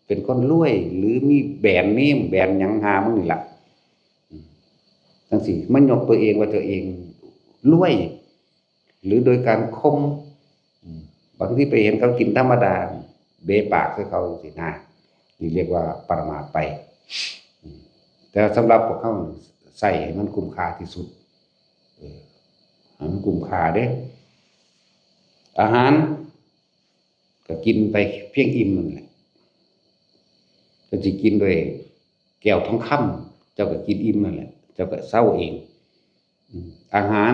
เป็นคนรวยหรือมีแบรนด์เนมแบรนด์หยังหามึงนี่ล่ะจังซี่มันยกตัวเองว่าตัวเองรวยหรือโดยการข่มบางทีไปเห็นเขากินธรรมดาเบะปากใส่เขาจังซี่นะนี่เรียกว่าประมาทไปแต่สำหรับพวกเขาใส่ให้มันคุ้มค่าที่สุดให้มันคุ้มค่าเด้อาหารก็กินไปเพียงอิ่มนั่นแหละก็สิกินด้วยแก้วทองคำเจ้าก็กินอิ่มนั่นแหละเจ้าก็เซาเองอาหาร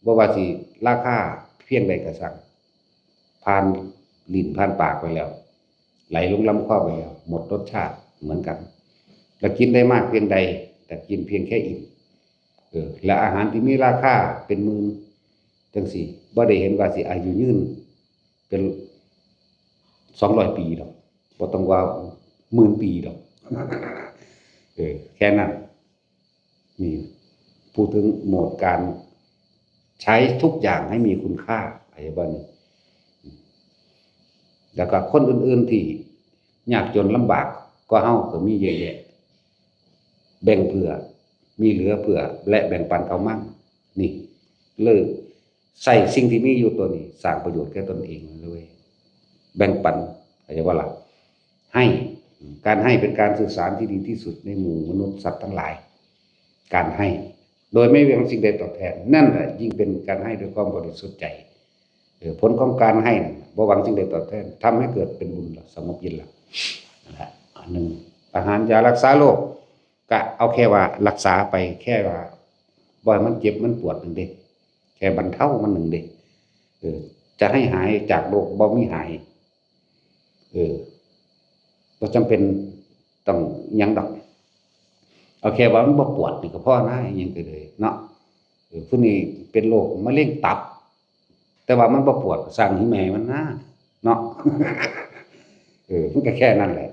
บ่ว่าสิราคาเพียงใดก็สั่งผ่านลิ้นผ่านปากไปแล้วไหลลงลำคอไปแล้วหมดรสชาติเหมือนกันแล้วกินได้มากเพียงใดแต่กินเพียงแค่อิ่มและอาหารที่มีราคาเป็นหมื่นจังซี่บ่ได้เห็นว่าสิอายุยืนเป็น200ปีดอกบ่ต้องว่าหมื่นปีดอกแค่นั้นนี่พูดถึงโหมดการใช้ทุกอย่างให้มีคุณค่าอะไรบ้างแล้วก็คนอื่นๆที่ยากจนลำบากก็เฮาก็มีเยอะแยะแบ่งเผื่อมีเหลือเผื่อและแบ่งปันเขามั่งนี่เลยใส่สิ่งที่มีอยู่ตัวนี้สร้างประโยชน์แก่ตนเองเลยแบ่งปันอะไรว่าล่ะให้การให้เป็นการสื่อสารที่ดีที่สุดในหมู่มนุษย์สัตว์ทั้งหลายการให้โดยไม่หวังสิ่งใดตอบแทนนั่นแหละยิ่งเป็นการให้ด้วยความบริสุทธิ์ใจผลของการให้บ่หวังสิ่งใดตอบแทนทำให้เกิดเป็นบุญสงบเย็นละนั่นแหละอันหนึ่งอาหารยารักษาโรคก็เอาแค่ว่ารักษาไปแค่ว่าบ่ให้มันเจ็บมันปวดหนึ่งเด้แค่บรรเทามันหนึ่งเด้จะให้หายจากโรคบ่มีหายบ่จำเป็นต้องหยังดอกเอาแค่ว่ามันบ่ปวดนี่ก็พอนะอิหยังก็เลยเนาะผู้นี้เป็นโรคมะเร็งตับแต่ว่ามันบ่ปวดก็สร้างให้แม่มันนะเนาะมันก็แค่นั้นแหละ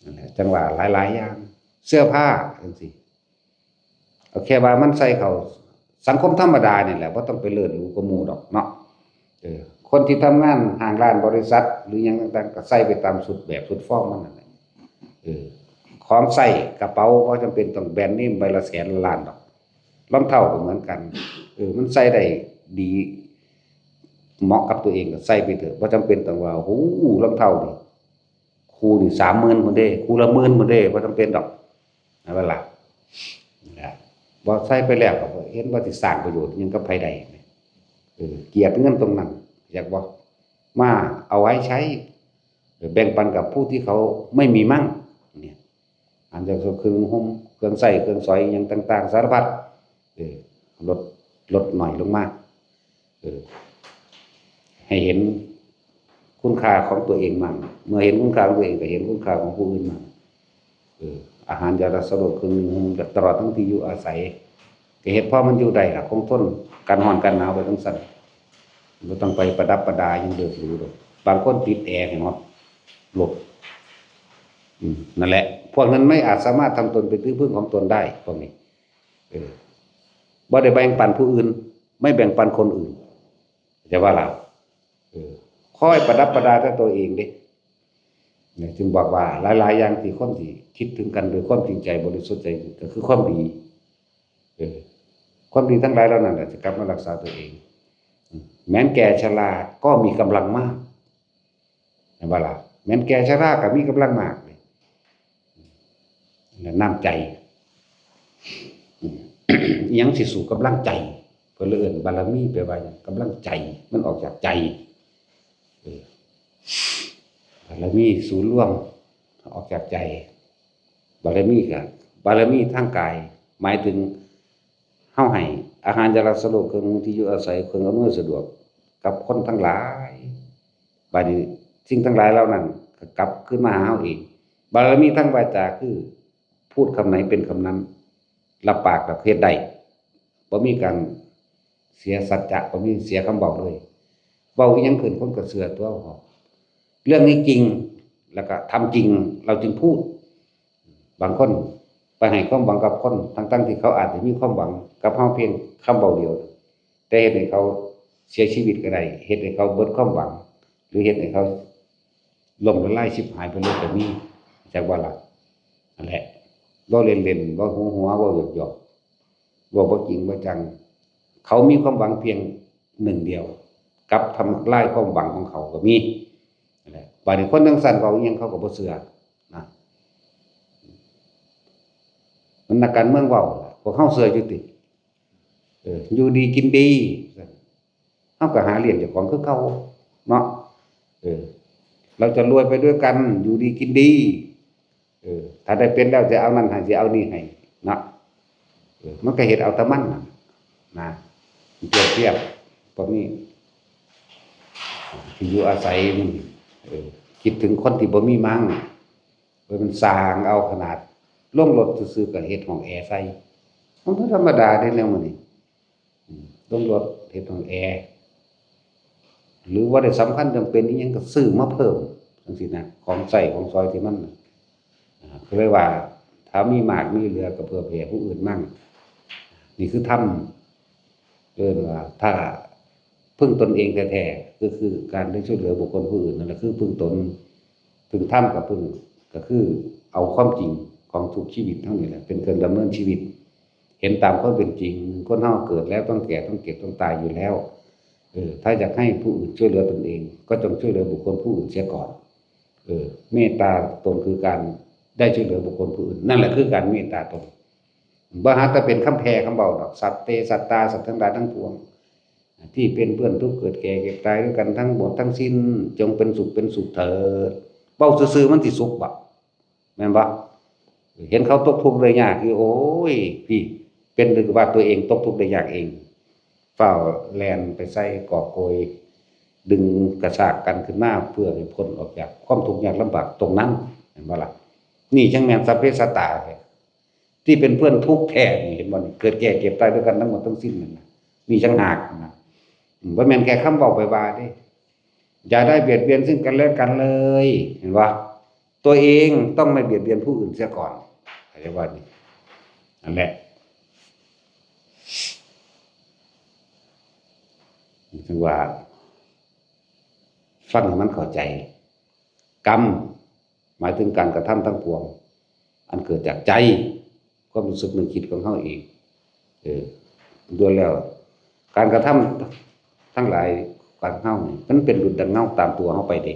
นั่นแหละจังว่าหลายๆอย่างเสื้อผ้าจังซี่เอาแค่ว่ามันใส่เข้าสังคมธรรมดานี่แหละบ่ต้องไปเลิศหรูกว่าหมู่ดอกเนาะคนที่ทำงานห้างร้านบริษัทหรือหยังต่างๆก็ใส่ไปตามสุดแบบสุดฟอร์มมันนั่นแหละของใส่กระเป๋าบ่จำเป็นต้องแบรนด์เนมใบละแสนล้านดอกรองเท้าก็เหมือนกันมันใส่ได้ดีเหมาะกับตัวเองก็ใส่ไปเถอะบ่จำเป็นต้องว่าโอ้โหรองเท้านี่คู่นี่30,000พุ่นเด้คู่ละ10,000พุ่นเด้บ่จำเป็นดอกนั่นว่าล่ะบ่ใส่ไปแล้วก็เห็นว่าสิสร้างประโยชน์หยังกับไผได้เกลียดเงินตรงนั้นอยากบ่มาเอาไว้ใช้แบ่งปันกับผู้ที่เขาไม่มีมั่งเนี่ยอันจะเครื่องห่มเครื่องใช้เครื่องสอยหยังต่างๆสารพัดลดหน่อยลงมาให้เห็นคุณค่าของตัวเองมั่งเมื่อเห็นคุณค่าของตัวเองก็เห็นคุณค่าของผู้อื่นมั่งอาหารยารักษาโรคเครื่องห่มตลอดทั้งที่อยู่อาศัยก็เฮ็ดพอมันอยู่ได้ล่ะคงทนกันร้อนกันหนาวไปจังซั่นบ่ต้องไปประดับประดาหยังเดือดหรูดอกบางคนติดแอร์ให้หมดหลบนั่นแหละพวกนั้นไม่อาจสามารถทำตนเป็นที่พึ่งของตนได้พวกนี้ บ่ได้แบ่งปันผู้อื่นไม่แบ่งปันคนอื่นจะว่าล่ะคอยประดับประดาแต่ตัวเองเด้เนี่ยจึงบอกว่าหลายๆอย่างที่คนที่คิดถึงกันโดยความจริงใจบริสุทธิ์ใจก็คือความดีความดีทั้งหลายเหล่านั้นจะกลับมารักษาตัวเองแม้นแก่ชราก็มีกำลังมากเห็นบ่ล่ะแม้นแก่ชราก็มีกำลังมากเลยน้ำใจยังสิสู่กำลังใจเพื่อเลื่อนบารมีไปว่าอย่างกำลังใจมันออกจากใจบารมีศูนย์รวมออกจากใจบารมีกับบารมีทางกายหมายถึงเฮาให้อาหารยารักษาโรคเครื่องที่อยู่อาศัยเครื่องอำนวยสะดวกกับคนทั้งหลายบัดนี้สิ่งทั้งหลายเหล่านั้นก็กลับขึ้นมาหาเฮาเองบารมีทางวาจาคือพูดคำไหนเป็นคำนั้นรับปากกับเฮ็ดได้บ่มีการเสียสัจจะบ่มีเสียคำเว้าเลยเว้าอีหยังขึ้นคนก็เชื่อตัวเรื่องนี้จริงแล้วก็ทำจริงเราจึงพูดบางคนไปให้ความหวังกับคนทั้งที่เขาอาจจะมีความหวังกับเฮาเพียงคำเว้าเดียวแต่เฮ็ดให้เขาเสียชีวิตก็ได้เฮ็ดให้เขาเบิดความหวังหรือเฮ็ดให้เขาล่มละลายชิบหายไปเลยก็มีจักว่าล่ะนั่นแหละบ่เล่นๆบ่หัวๆบ่หยอกๆบ่จริงบ่จังเขามีความหวังเพียงหนึ่งเดียวกับทำลายความหวังของเขาก็มีนั่นแหละบางคนจังซั่นเว้าอีหยังเขาก็บ่เชื่อนะมันนักการเมืองเว้าพวกเฮาเชื่ออยู่ติอยู่ดีกินดีเฮาก็หาเลี้ยงเจ้าของคือเก่าเนาะเราจะรวยไปด้วยกันอยู่ดีกินดีถ้าได้เป็นแล้วจะเอานั่นให้สิเอานี่ให้นะมันก็เฮ็ดเอาแต่มันนะเปรียบเทียบพวกนี้ที่อยู่อาศัยมันคิดถึงคนที่บ่มีมั่งมันสร้างเอาขนาดลงรถซื่อๆก็เฮ็ดห้องแอร์ใส่มันบ่ธรรมดาเด้แนวมื้อนี้ลงรถเฮ็ดห้องแอร์หรือว่าได้สำคัญจำเป็นอีหยังก็ซื้อมาเพิ่มจังซี่นะของใช้ของซอยที่มันก็เลยว่าถ้ามีมากมีเหลือก็เผื่อแผ่ผู้อื่นมั่งนี่คือธรรมว่าถ้าพึ่งตนเองแท้ๆก็คือการได้ช่วยเหลือบุคคลผู้อื่นนั่นแหละคือพึ่งตนพึ่งธรรมกับพึ่งก็คือเอาความจริงของทุกชีวิตเท่านี้แหละเป็นเครื่องดำเนินชีวิตเห็นตามความเป็นจริงคนเฮาเกิดแล้วต้องแก่ต้องเก็บต้องตายอยู่แล้วถ้าอยากให้ผู้อื่นช่วยเหลือตนเองก็ต้องช่วยเหลือบุคคลผู้อื่นเสียก่อนเมตตาตนคือการได้ช่วยเหลือบุคคลผู้อื่นนั่นแหละคือการเมตตาตนบ่หาแต่เป็นคำแพร่คำเบาดอกสัตว์เตสัตตาสัตว์ทั้งหลายทั้งปวงที่เป็นเพื่อนทุกข์เกิดแก่เก็บตายด้วยกันทั้งหมดทั้งสิ้นจงเป็นสุขเถิดเว้าซื่อๆมันสิสุขบ่แม่นบ่เห็นเขาตกทุกข์ได้ยากโอ้ยพี่เป็นหรือว่าตัวเองตกทุกข์ได้ยากเองเฝ้าแล่นไปใส่กอบโกยดึงกระชากกันขึ้นมาเพื่อให้พ้นออกจากความทุกข์ยากลำบากตรงนั้นเห็นบ่ล่ะนี่จังแม่นสัพเพสัตตาที่เป็นเพื่อนทุกข์แท้นี่เห็นบ่เกิดแก่เก็บตายด้วยกันทั้งหมดทั้งสิ้นนั่นน่ะมีจังหากนะบ่แม่นแค่คำเว้าไปว่าเด้อย่าได้เบียดเบียนซึ่งกันและกันเลยเห็นบ่ตัวเองต้องไม่เบียดเบียนผู้อื่นเสียก่อนเข้าใจบ่นี่นั่นแหละถึงว่าฟังให้มันเข้าใจกรรมหมายถึงการกระทำทั้งปวงอันเกิดจากใจความรู้สึกนึกคิดของเฮาเองด้วยแล้วการกระทำทั้งหลายการเฮามันเป็นดุจดังเงาตามตัวเฮาไปเด้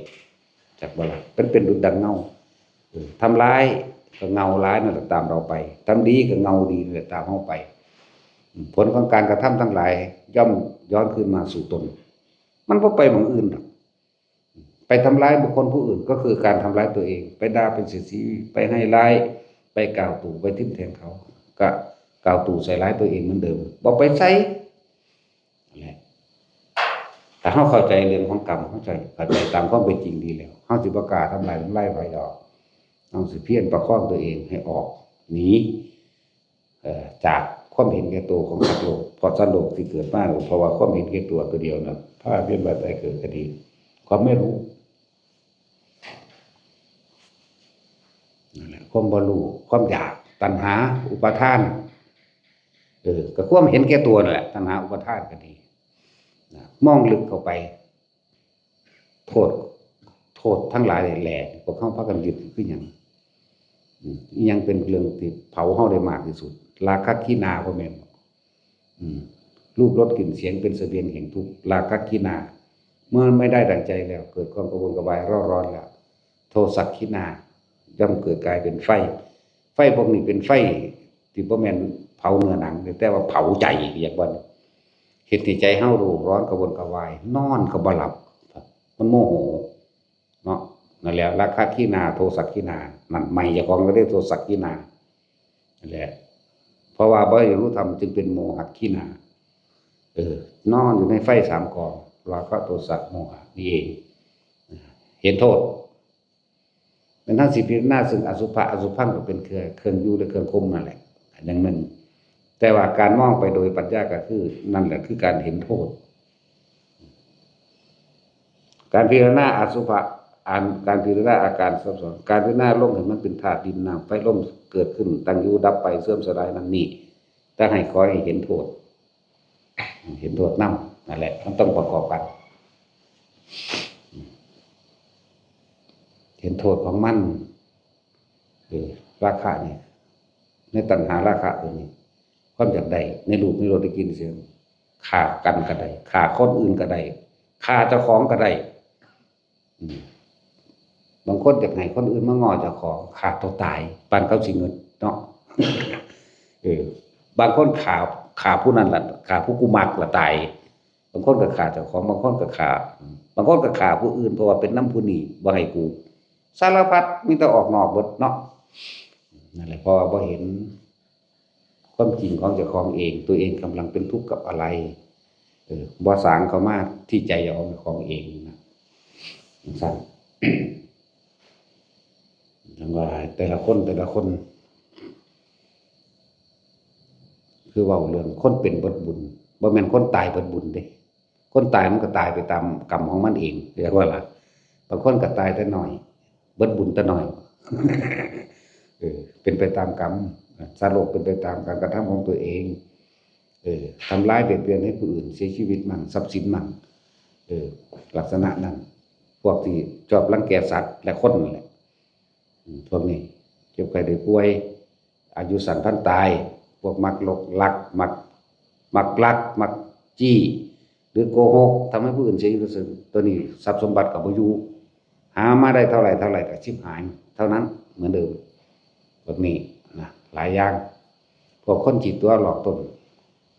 จักบ่ล่ะเป็นดุจดังเงาทำร้ายก็เงาร้ายนั่นแหละตามเราไปทำดีก็เงาดีนั่นแหละตามเฮาไปผลของการกระทำทั้งหลายย่อมย้อนคืนมาสู่ตนมันบ่ไปหม้องอื่นหรอกไปทำร้ายบุคคลผู้อื่นก็คือการทำร้ายตัวเองไปด่าเป็นเสียสีไปให้ร้ายไปกล่าวตู่ไปทิ่มแทงเขาก็กล่าวตู่ใส่ร้ายตัวเองเหมือนเดิมบ่ไปใส่นั่นแหละถ้าเฮาเข้าใจเรื่องของกรรมเข้าใจตามความเป็นจริงดีแล้วเฮาสิบ่กล้าทำลายไผดอกเฮาสิเพียรประคองตัวเองให้ออกหนีจากความเห็นแก่ตัวของสัตว์โลกเพราะสัตว์โลกที่เกิดมาเพราะว่าความเห็นแก่ตัวเดียวนั้นพาเวียนว่ายตายเกิดก็ดีความไม่รู้นั่นแหละความบ่รู้ความอยากตัณหาอุปาทาน ก็ความเห็นแก่ตัวนั่นแหละตัณหาอุปทานก็ดีมองลึกเข้าไปโทษทั้งหลายแหล่พวกเขาพากันยึดคือหยังยังเป็นเรื่องที่เผาเฮาได้มากที่สุดราคะขีณาบ่แม่นรูปรสกลิ่นเสียงเป็นเสบียงแห่งทุกข์ราคะขีณาเมื่อไม่ได้ดั่งใจแล้วเกิดความกระวนกระวายร้อนแล้วโทสักขีณาย่อมเกิดกลายเป็นไฟพวกนี้เป็นไฟที่บ่แม่นเผาเนื้อหนังแต่ว่าเผาใจอย่างว่าเฮ็ดให้ใจเฮาร้อนกระวนกระวายนอนก็บ่หลับมันโมโหเนาะนั่นแหละราคะขีณาโทสักขีณานั่นใหม่เจ้าของก็เรียกโทสักขีณานั่นแหละเพราะว่าบ่รู้ธรรมจึงเป็นโมหะขีณานอนอยู่ในไฟ3กองราคะโทสะโมหะนี่เองเห็นโทษเป็นทั้งสิพิจารณาซึ่งอสุภะอสุภังก็เป็นเครื่องอยู่และเครื่องคุมนั่นแหละอย่างหนึ่งแต่ว่าการมองไปโดยปัญญาก็คือนั่นแหละคือการเห็นโทษการพิจารณาอสุภะการพิจารณาอาการซับซ้อนการพิจารณาลมเห็นมันเป็นธาตุดินน้ำไฟลมเกิดขึ้นตั้งอยู่ดับไปเสื่อมสลายนั่นนี่แต่ให้คอยเห็นโทษนั่นแหละมันต้องประกอบกันเห็นโทษของมันราคะเนี่ยในตัณหาราคะตัวนี้ความอยากได้ในรูปในรสได้กินเสียงฆ่ากันก็ได้ฆ่าคนอื่นก็ได้ฆ่าเจ้าของก็ได้บางคนอยากให้คนอื่นมางอเจ้าของฆ่าตัวตายปานเขาสิเงินเนาะบางคนฆ่าผู้นั้นล่ะฆ่าผู้กูมักล่ะตายบางคนก็ฆ่าเจ้าของบางคนก็ฆ่าผู้อื่นเพราะว่าเป็นน้ำผู้นี้บ่ให้กูสารพัดมีแต่ออกนอกเบิดเนาะนั่นแหละเพราะว่าบ่เห็นความจริงของเจ้าของเองตัวเองกำลังเป็นทุกข์กับอะไรบ่สางเข้ามาที่ใจของเองนะสั่นจังว่าแต่ละคนคือเว้าเรื่องคนเป็นเบิดบุญบ่แม่นคนตายเบิดบุญเด้คนตายมันก็ตายไปตามกรรมของมันเองเรียกว่าล่ะบางคนก็ตายแต่น้อยเบิดบุญแต่น้อยเป็นไปตามกรรมสารโลกเป็นไปตามการกระทำของตัวเองทำร้ายเบียดเบียนให้ผู้อื่นเสียชีวิตมั่งทรัพย์สินมั่งลักษณะนั้นพวกที่ชอบรังแกสัตว์และคนนั่นแหละพวกนี้เจ็บไข้ได้ป่วยอายุสั้นพันตายพวกมักลักมักจี้หรือโกหกทำให้ผู้อื่นเสียชีวิตตัวนี้ทรัพย์สมบัติกับบ่อยู่หามาได้เท่าไหร่ก็ชิบหายเท่านั้นเหมือนเดิมแบบนี้นะหลายอย่างพวกคนจิตตัวหลอกตน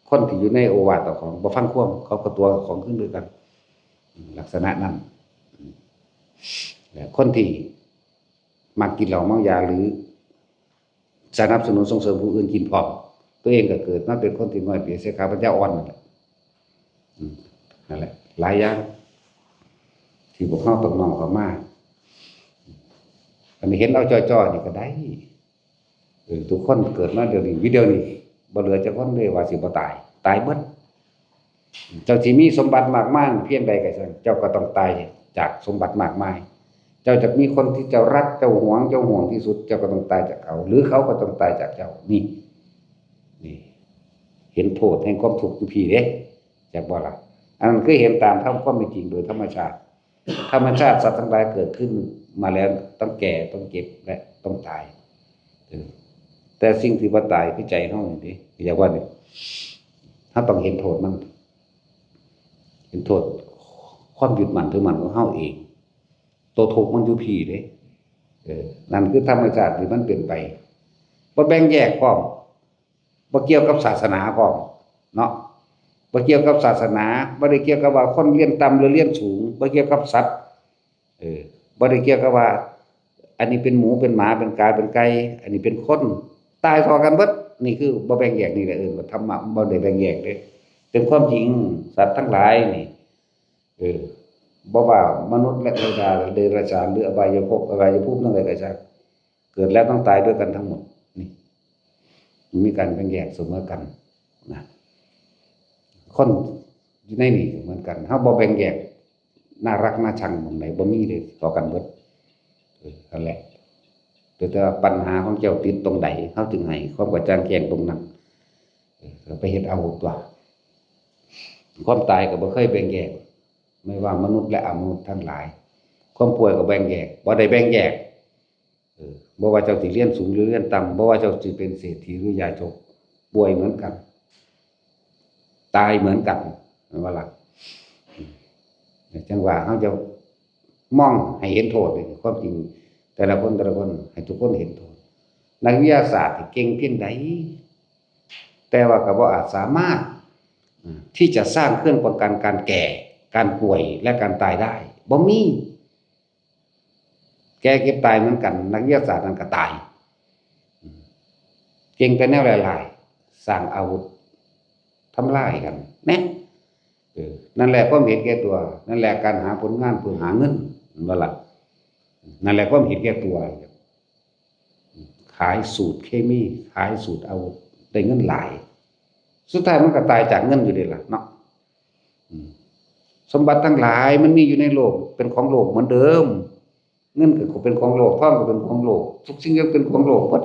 คนที่อยู่ในโอวาทต่อของบ่ฟังความเขาก็ตัวของขึ้นด้วยกันลักษณะนั้นและคนที่มักกินเหล้าเมายาหรือสนับสนุนส่งเสริมผู้อื่นกินพร้อมตัวเองก็เกิดมาเป็นคนที่น้อยเปียเสียขาปัญญาอ่อนนั่นแหละหลายอย่างที่พวกเขาตกน้อมเข้ามาอันนี้เห็นเอาจ้อยๆนี่ก็ได้ทุกคนเกิดมาเดี๋ยวนี้วิดีโอนี้บ่เหลือจักคนเลยว่าสิบ่ตายเบิดเจ้าสิมีสมบัติมากมายเพียงใดก็ช่างเจ้าก็ต้องตายจากสมบัติมากมายเจ้าจะมีคนที่เจ้ารักเจ้าห่วงที่สุดเจ้าก็ต้องตายจากเขาหรือเขาก็ต้องตายจากเจ้านี่เห็นโทษแห่งความทุกข์อยู่พี่เด้จักบ่ล่ะอันนั้นคือเห็นตามความเป็นจริงโดยธรรมชาติสัตว์ทั้งหลายเกิดขึ้นมาแล้วต้องแก่ต้องเจ็บและต้องตายแต่สิ่งที่บ่ตายคือใจเฮานี่ดิอย่าว่านี่ถ้าต้องเห็นโทษมันเห็นโทษความยึดมั่นถือมั่นของเฮาเองตัวทุกข์มันอยู่พี่เด้นั่นคือธรรมชาติที่มันเปลี่ยนไปบ่แบ่งแยกพร้อมบ่เกี่ยวกับศาสนาพร้อมเนาะบ่เกี่ยวกับศาสนาบ่ได้เกี่ยวกับว่าคนเรียนต่ำหรือเรียนสูงบ่เกี่ยวกับสัตว์บ่ได้เกี่ยวกับว่าอันนี้เป็นหมูเป็นหมาเป็นกาเป็นไก่อันนี้เป็นคนตายเท่ากันเบิดนี่คือบ่แบ่งแยกนี่แหละว่าธรรมะบ่ได้แบ่งแยกเด้เป็นความจริงสัตว์ทั้งหลายนี่บ่ว่ามนุษย์และเทวดาเดรัจฉานหรืออบายภพทั้งหลายก็ช่างเกิดแล้วต้องตายด้วยกันทั้งหมดนี่มีการแบ่งแยกเสมอกันนะคนอยู่ในนี่เหมือนกันเฮาบ่แบ่งแยกน่ารักน่าชังหม้องไหนบ่มีเลยต่อกันเบิดนั่นแหละแต่ปัญหาของเจ้าติดตรงใดเฮาจึงให้ความกระจ่างแจ้งตรงนั้น ก็ไปเฮ็ดอาวุธตัวความตายก็บ่เคยแบ่งแยกไม่ว่ามนุษย์และอมนุษย์ทั้งหลายความป่วยก็แบ่งแยกบ่ได้แบ่งแยกบ่ว่าเจ้าสิเรียนสูงหรือเรียนต่ำบ่ว่าเจ้าสิเป็นเศรษฐีหรือยาจกป่วยเหมือนกันตายเหมือนกันแม่นบ่ล่ะจังว่าเฮาจะมองให้เห็นโทษนี่ความจริงแต่ละคนให้ทุกคนเห็นโทษนักวิทยาศาสตร์ที่เก่งเพียงใดแต่ว่าก็บ่อาจสามารถที่จะสร้างเครื่องป้องกันการแก่การป่วยและการตายได้บ่มีแก่เก็บตายเหมือนกันนักวิทยาศาสตร์นั่นก็ตายเก่งแต่แนวหลายๆสร้างอาวุธทำลายกันแน่นั่นแหละความเห็นแก่ตัวนั่นแหละการหาผลงานเพื่อหาเงินบ่ล่ะนั่นแหละความเห็นแก่ตัวขายสูตรเคมีขายสูตรอาวุธได้เงินหลายสุดท้ายมันก็ตายจากเงินอยู่ดีล่ะเนาะสมบัติทั้งหลายมันมีอยู่ในโลกเป็นของโลกเหมือนเดิมเงินก็เป็นของโลกทองก็เป็นของโลกทุกสิ่งก็เป็นของโลกหมด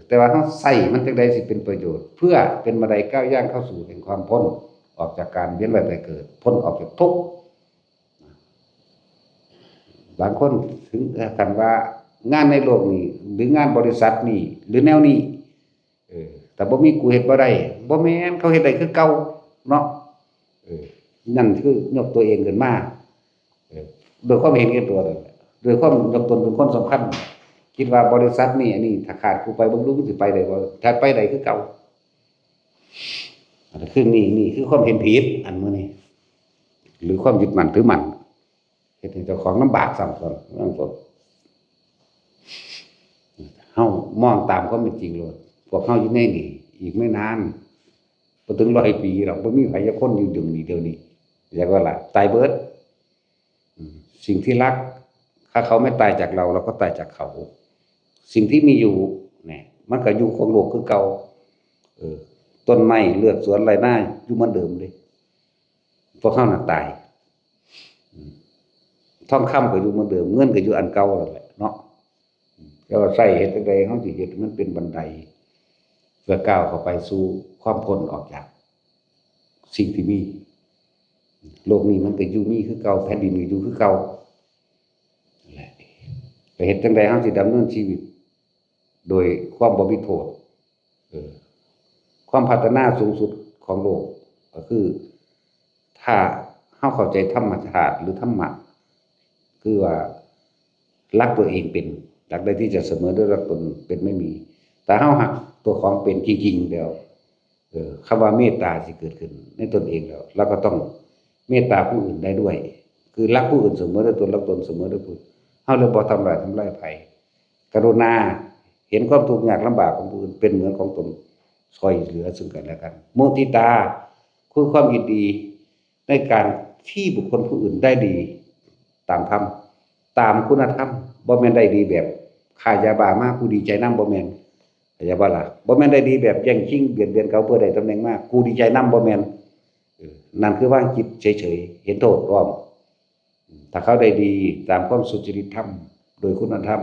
แต่ว่าเราใส่มันจังได๋สิเป็นประโยชน์เพื่อเป็นบันไดก้าวย่างเข้าสู่แห่งความพ้นออกจากการเวียนว่ายตายเกิดพ้นออกจากทุกข์บางคนถึงกันว่างานในโลกนี้หรืองานบริษัทนี้หรือแนวนี้แต่บ่มีกูเฮ็ดบ่ได้บ่แม่นเขาเฮ็ดได้คือเก่าเนาะนั่นคือยกตัวเองขึ้นมาโดยความเห็นแก่ตัวนั่นแหละโดยความยกตนเป็นคนสำคัญคิดว่าบริษัทนี้อันนี้ถ้าขาดกูไปบ่รู้สิไปได้บ่ถ้าไปได้คือเก่าอันคือนี่คือความเห็นผิดอันมื้อนี้หรือความยึดมั่นถือมั่นเฮ็ดให้เจ้าของลำบากซ้ำซ้อนนั่นก็เฮามองตามความเป็นจริงโลดพวกเฮาอยู่ในนี่อีกไม่นานบ่ถึง100 ปีหรอกบ่มีไผจักคนอยู่เดี๋ยวนี้เรียกว่าล่ะตายเบิดสิ่งที่รักถ้าเขาไม่ตายจากเราเราก็ตายจากเขาสิ่งที่มีอยู่เนี่ยมันก็อยู่ของโลกคือเก่าต้นไม้เลือดสวนไรหน้าอยู่เหมือนเดิมเลยพวกเฮาน่ะตายทองคำก็อยู่เหมือนเดิมเงินก็อยู่อันเก่านั่นแหละเนาะแล้วใช้เฮ็ดจังได๋เฮาสิเฮ็ดมันเป็นบันไดเพื่อก้าวเข้าไปสู่ความพ้นออกจากสิ่งที่มีโลกนี้มันก็อยู่มีคือเก่าแผ่นดินก็อยู่คือเก่านั่นแหละไปเฮ็ดจังได๋เฮาสิดำเนินชีวิตโดยความบ่มีโทษความพัฒนาสูงสุดของโลกก็คือถ้าเฮาเข้าใจธรรมชาติหรือธรรมะคือว่ารักตัวเองเป็นรักได้ที่จะเสมอด้วยรักตนเป็นไม่มีแต่เฮาหักตัวของเป็นจริงๆแล้วคำว่าเมตตาสิเกิดขึ้นในตนเองแล้วเราก็ต้องเมตตาผู้อื่นได้ด้วยคือรักผู้อื่นเสมอด้วยตนรักตนเสมอด้วยผู้อื่นเฮาเลยบ่ทำร้ายไผกรุณาเห็นความทุกข์ยากลำบากของผู้อื่นเป็นเหมือนของตนช่วยเหลือซึ่งกันและกันมุทิตาคือความยินดีในการที่บุคคลผู้อื่นได้ดีตามธรรมตามคุณธรรมบ่แม่นได้ดีแบบค้ายาบ้ามากูดีใจนำบ่แม่นเข้าใจบ่ล่ะบ่แม่นได้ดีแบบแย่งชิงเบียดเบียนเขาเพื่อได้ตำแหน่งมากูดีใจนำบ่แม่นนั่นคือวางจิตเฉยๆเห็นโทษพร้อมถ้าเขาได้ดีตามความสุจริตธรรมโดยคุณธรรม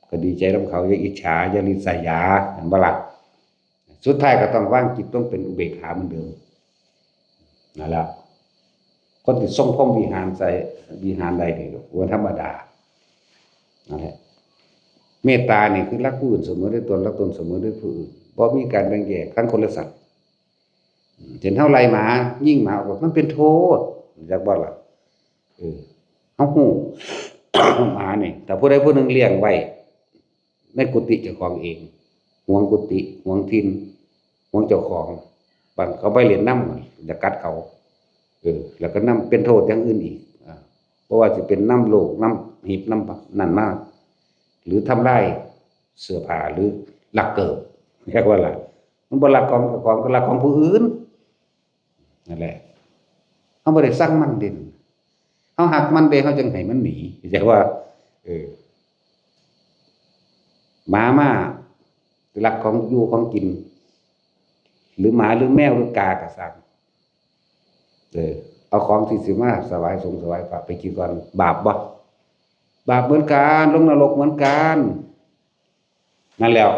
ก็ดีใจนำเขาอย่าอิจฉาอย่าริษยาเห็นบ่ล่ะสุดท้ายก็ต้องวางจิตต้องเป็นอุเบกขาเหมือนเดิมนั่นแหละคนที่ทรงพรหมวิหารใส่วิหารใดนี่ว่าธรรมดานั่นแหละเมตตานี่คือรักผู้อื่นเสมอด้วยตนรักตนเสมอด้วยผู้อื่นบ่มีการแบ่งแยกทั้งคนและสัตว์เห็นเท่าไรหมายิ่งหมาออกมันเป็นโทษจักบ่ล่ะเฮาฮู้ หมานี่แต่ผู้ใดผู้หนึ่งเลี้ยงไว้ในกุฏิเจ้าของเองห่วงกุฏิห่วงถิ่นห่วงเจ้าของบางเขาไปเล่นน้ำจะกัดเขาแล้วก็น้ำเป็นโทษอย่างอื่นอีกเพราะว่าสิเป็นน้ำโลกน้ำหีบน้ำนั่นมากหรือทำลายเสื้อผ้าหรือลักเกิดเรียกว่าล่ะมันบ่ลักของก็ลักของผู้อื่นนั่นแหละเฮาบ่ได้สั่งมันเด่นเฮาหักมันเด้เฮาจังให้มันหนีเรียกว่าหมามาลักของอยู่ของกินหรือหมาหรือแมวหรือกาก็สั่งเอาของที่สิมาถวายสงฆ์ถวายพระไปกินก่อนบาปบ่บาปเหมือนกันลงนรกเหมือนกันนั่นแล้ว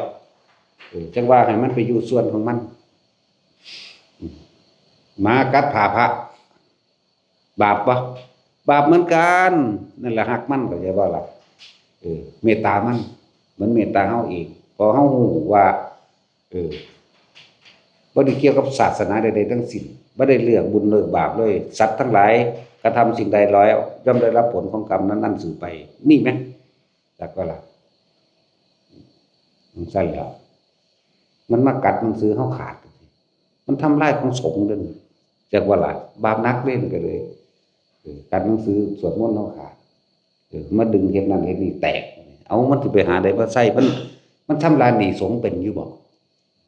จังว่าให้มันไปอยู่ส่วนของมัน หมากัดผ่าพระบาปปะบาปเหมือนกันนั่นแหละฮักมันก็จะว่าล่ะเมตตามันเหมือนเมตตาเฮาเองพอเฮาฮู้ว่าเออบ่ได้เกี่ยวกับศาสนาใดๆทั้งสิ้นบ่ได้เลือกบุญเลือกบาปเลยสัตว์ทั้งหลายกระทำสิ่งใดแล้วย่อมได้รับผลของกรรมนั้นๆสืบไปนี่แหมจักว่าล่ะมันซั่นแหล้วมันมากัดหนังสือเฮาขาดมันทำลายของสงฆ์เด้อจักว่าล่ะบาปหนักเล่นก็เลยกัดหนังสือสวดมนต์เฮาขาดมาดึงเฮ็ดนั่นเฮ็ดนี่แตกเอามันสิไปหาได้มาใส่มันทำลายหนี้สงฆ์เป็นอยู่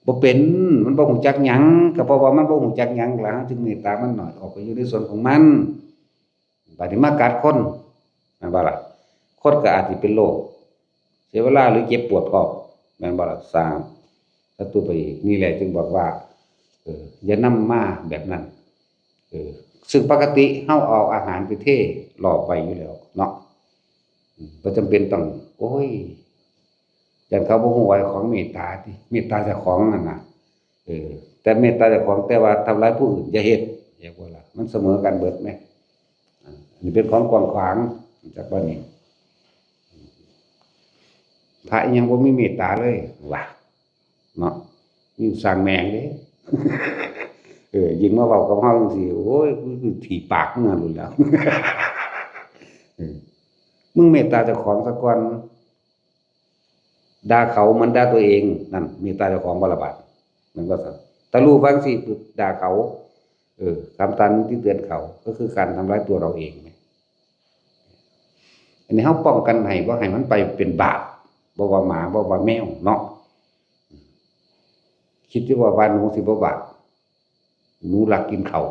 บ่เป็นมันบ่ฮู้จักหยังก็เพราะว่ามันบ่ฮู้จักหยังล่ะจึงเมตตามันน้อยออกไปอยู่ในส่วนของมันบัดนี้มากัดคนแม่นบ่ล่ะคนก็อาจสิเป็นโรคเสียเวลาหรือเจ็บปวดพร้อมแม่นบ่ล่ะศัตรูไปอีกนี่แหละจึงบอกว่าอย่านำมาแบบนั้นซึ่งปกติเฮาเอาอาหารไปเทล่อไปอยู่แล้วเนาะบ่จำเป็นต้องโอ้ยยันเขาบ่ฮู้ว่าของเมตตาติเมตตาเจ้าของนั่นน่ะแต่เมตตาเจ้าของแต่ว่าทำร้ายผู้อื่นอย่าเฮ็ดอย่าว่าล่ะมันเสมอกันเบิดแหมนี่เป็นของกว้างขวางจากว่านี้พระยังบ่มีเมตตาเลยว่ะเนาะยิ่งสร้างแมงเด้ ยิ่งมาเว้ากับเฮาจังซี่โอ้ยคือถี่ปากมึงนั่นโลดแหล้ว มึงเมตตาเจ้าของซะก่อนด่าเขาเหมือนด่าตัวเองนั่นเมตตาเจ้าของบ่ละบาดมันก็ถ้ารู้บางสิปึ๊บด่าเขาคำตันที่เตือนเขาก็คือการทำร้ายตัวเราเองอันนี้เฮาป้องกันให้บ่ให้มันไปเป็นบาปบ่ว่าหมาบ่ว่าแมวเนาะคิดสิว่าหนูสิบ่บาปหนูรักกินข้าว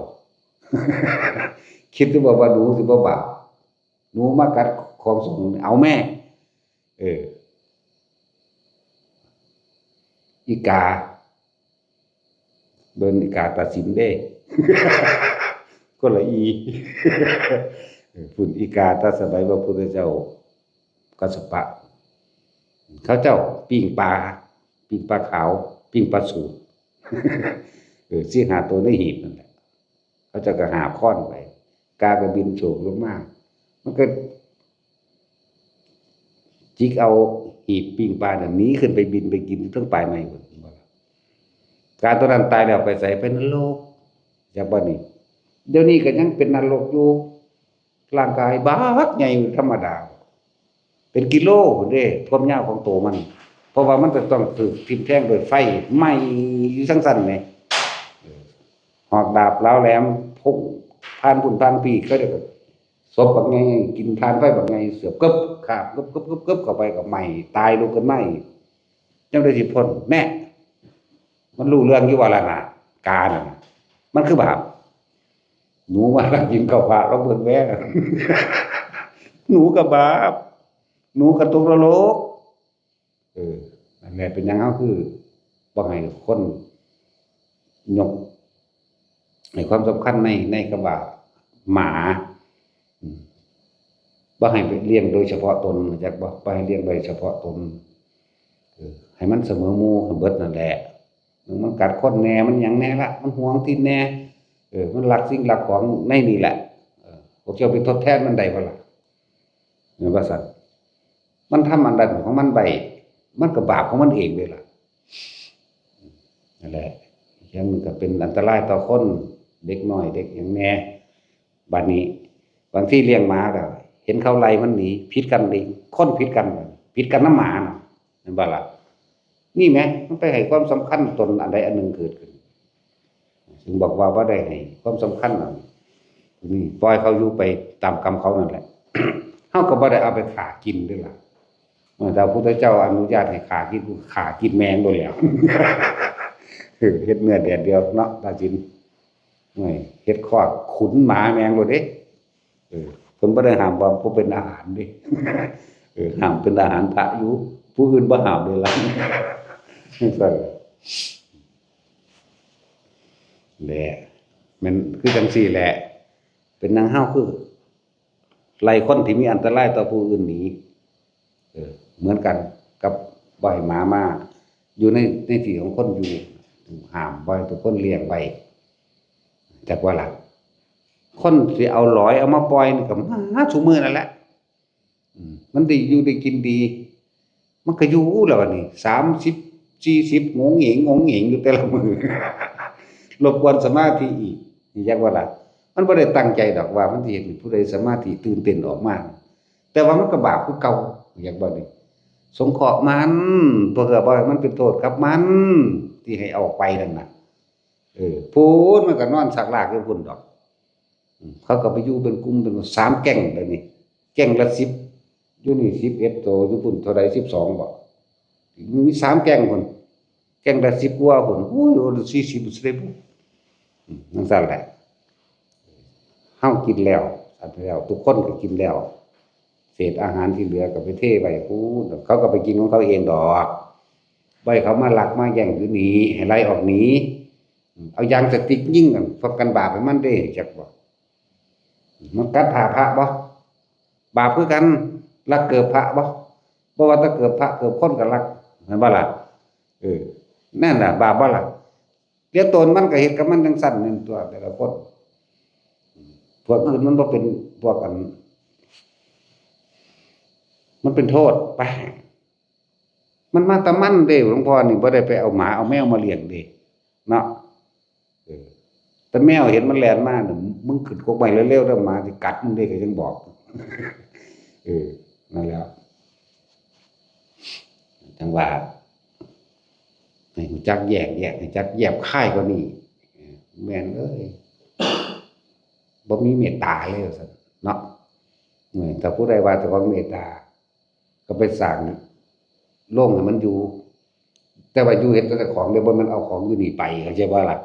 คิดสิว่าหนูสิบ่บาปหนูมากัดของสงฆ์เอาแม่อีกาโดนอีกาตัดสินเด้ ก็ละอี ฝุ่นอีกาตาสมัยพระพุทธเจ้ากัสสปะเขาเจ้าปิ้งปลาขาวปิ้งปลาสูตร สิหาตัวในหีบนั่นแหละเขาจะก็หาค้อนไปกาก็บินโฉบลงมามันก็จิกเอาหีบปิ้งปลาน่ะหนีขึ้นไปบินไปกินทั้งปลายในพุ่นกาตัวนั้นตายแล้วไปใส่เป็นนรกจักบ่นี่เดี๋ยวนี้ก็ยังเป็นนรกอยู่ร่างกายบักใหญ่ธรรมดาเป็นกิโลพุ่นเด้ความยาวของตัวมันเพราะว่ามันจะต้องถูกทิ่มแทงโดยไฟไหม้อยู่จังซั่นแหมหอกดาบล้าวแหลมพุ่งผ่านพุ่นผ่านปีเขาเรียกว่าศพบักใหญ่กินทานไฟบักใหญ่เสือบกึบคาบกึบเข้าไปก็ไหม้ตายลุกขึ้นไหม้จังได้สิพ้นแน่มันรู้เรื่องอยู่ว่าล่ะน่ะกาน่ะมันคือบาปหนูมาลักกินข้าวปลาแล้วเบิ่งแม่ หนูก็บาปหนูก็ตกนรกนั่นแหละเป็นหยังเฮาคือบ่ให้คนยกให้ความสำคัญในคำว่าหมาบ่ให้ไปเลี้ยงโดยเฉพาะตนจักบ่ให้เลี้ยงโดยเฉพาะตนให้มันเสมอหมู่เบิดนั่นแหละมันกัดคนแน่มันหยังแน่ละมันหวงที่แน่มันรักสิ่งรักของในนี่แหละพวกเจ้าไปทดแทนมันได้บ่ล่ะแม่นบ่ซั่นมันทำอันนั้นของมันไปมันก็บาปของมันเองเลยล่ะนั่นแหละอย่างนึงก็เป็นอันตรายต่อคนเด็กน้อยเด็กหยังแน่บัดนี้บางทีเลี้ยงหมาก็เห็นเขาไล่มันหนีผิดกันเองคนผิดกันนำหมาน่ะแม่นบ่ล่ะนี่แหมมันไปให้ความสำคัญตนอันใดอันหนึ่งเกิดขึ้นซึ่งบอกว่าบ่ได้ให้ความสำคัญอันนี้ปล่อยเขาอยู่ไปตามกรรมเขานั่นแหละ เฮาก็บ่ได้เอาไปฆ่ากินด้วยล่ะแต่พระพุทธเจ้าอนุญาตให้ฆ่ากินกูฆ่ากินแมงโดยแล้ว เฮ็ดเนื้อแดดเดียวเนาะตาจินเฮ็ดคอกขุนหมาแมงโดดเด้เพิ่นบ่ได้ห้ามว่าบ่เป็นอาหารเด้ ห้ามเป็นอาหารพระอยู่ผู้อื่นบ่ห้ามเลยล่ะ ซั่นแหละมันคือจังซี่แหละเป็นนางเฮาคือไล่คนที่มีอันตรายต่อผู้อื่นหนีเหมือนกันกับบ่ให้หมามาอยู่ในที่ของคนอยู่ห้ามบ่ให้ทุกคนเลี้ยงไว้ จากว่าล่ะคนสิเอาหลอยเอามาปล่อยนี่ก็มาซุมื้อนั่นแหละมันได้อยู่ได้กินดี มันก็อยู่แล้วบัดนี้30 40โหงเหงอยู่แต่ละมื้อ รบกวนสมาธิอีกนี่จักว่าล่ะมันบ่ได้ตั้งใจดอกว่ามันสิเฮ็ดให้ผู้ใดสมาธิตื่นเต้นออกมาแต่ว่ามันก็บาปคือเก่าอยากบ่นี่สงเคราะห์มันเพื่อบ่ให้มันเป็นโทษกับมันที่ให้ออกไปนั่นน่ะพูนมันก็นอนสักลากอยู่พุ่นดอกเขาก็ไปอยู่เป็นกลุ่มเป็น3แก๊งเดี๋ยวนี้แก๊งละ10อยู่นี่11โตอยู่พุ่นเท่าใด12บ่มี3แก๊งพุ่นแก๊งละ10กว่าพุ่นโอ้ย40สิได้พุ่นจังซั่นแหละเฮากินแล้วอันแล้วทุกคนก็กินแล้วเศษอาหารที่เหลือก็ไปเทไว้พูนเขาก็ไปกินของเขาเองดอกบ่ให้เขามาลักมาแย่งอยู่นี่ให้ไล่ออกหนีเอายางสติ๊กยิงกันพบกันบาปให้มันเด้จักบ่มันกัดผ่าพระบ่บาปคือกันลักเกิดพระบ่ว่าถ้าเกิดพระเกิดคนก็ลักแม่นบ่ล่ะนั่นน่ะบาปบ่ล่ะเดี๋ยวตนมันก็เฮ็ดกับมันจังซั่นนี่ตัวแต่ละคนพวกอื่นมันบ่เป็นพวกกันมันเป็นโทษไปมันมาตะมันเด้หลวงพ่อนี่บ่ได้ไปเอาหมาเอาแมวมาเลี้ยงเด้เนาะแต่แมวเห็นมันแล่นมาน่ะมึงขึ้นกกไม้เร็วๆเด้อหมาสิกัดมึงเด้ก็ยังบอกนั่นแหละจังว่าให้รู้จักแยกให้จักแยบคายกว่านี้แม่นเอ้ยบ่มีเมตตาเลยว่าซั่นเนาะถ้าผู้ใดว่าเจ้าของเมตตาก็ไปสร้างโรงให้มันอยู่แต่ว่าอยู่เฮ็ดแต่เจ้าของเดี๋ยวบ่แม่นเอาของอยู่นี่ไปเข้าใจบ่ล่ะ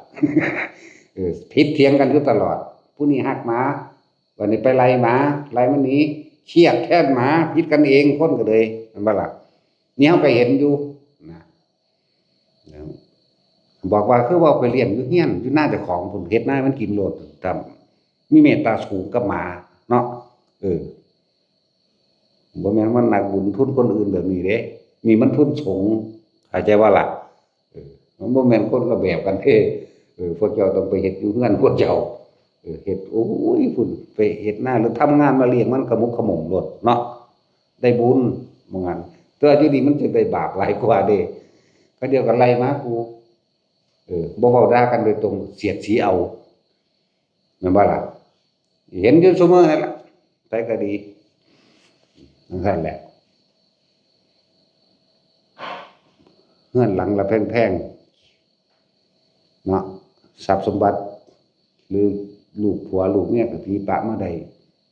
ผิดเถียงกันอยู่ตลอดผู้นี้ฮักหมาวันนี้ไปไล่หมาไล่มันหนีเครียดแทนหมาผิดกันเองคนก็เลยมันบ่ล่ะนี่เฮาก็เห็นอยู่นะบอกว่าคือว่าไปเลี้ยงอยู่เฮียนอยู่หน้าเจ้าของพุ่นเฮ็ดหน้ามันกินโลดแต่มีเมตตาสูงกับหมาเนาะบ่แม่นมันนักบุญทุนคนอื่นแบบนี้เด้นี่มันทุนสงฆ์เข้าใจว่าล่ะมันบ่แม่นคนละแบบกันเด้พวกเจ้าต้องไปเฮ็ดอยู่เฮือนพวกเจ้าเฮ็ดโอ้ยพุ่นไปเฮ็ดหน้าหรือทำงานมาเลี้ยงมันขมุกขม่มโลดเนาะได้บุญบ่งั้นแต่อยู่นี่มันจะได้บาปหลายกว่าเด้ก็เดียวกันไล่มากูบ่เว้าด่ากันโดยตรงเสียดสีเอาแม่นบ่ล่ะเห็นอยู่ซุมื้อนั่นล่ะไปก็ดีจังซั่นแหละเฮือนหลังละแพงๆเนาะทรัพย์สมบัติหรือลูกผัวลูกเมียก็ผีปะมาได้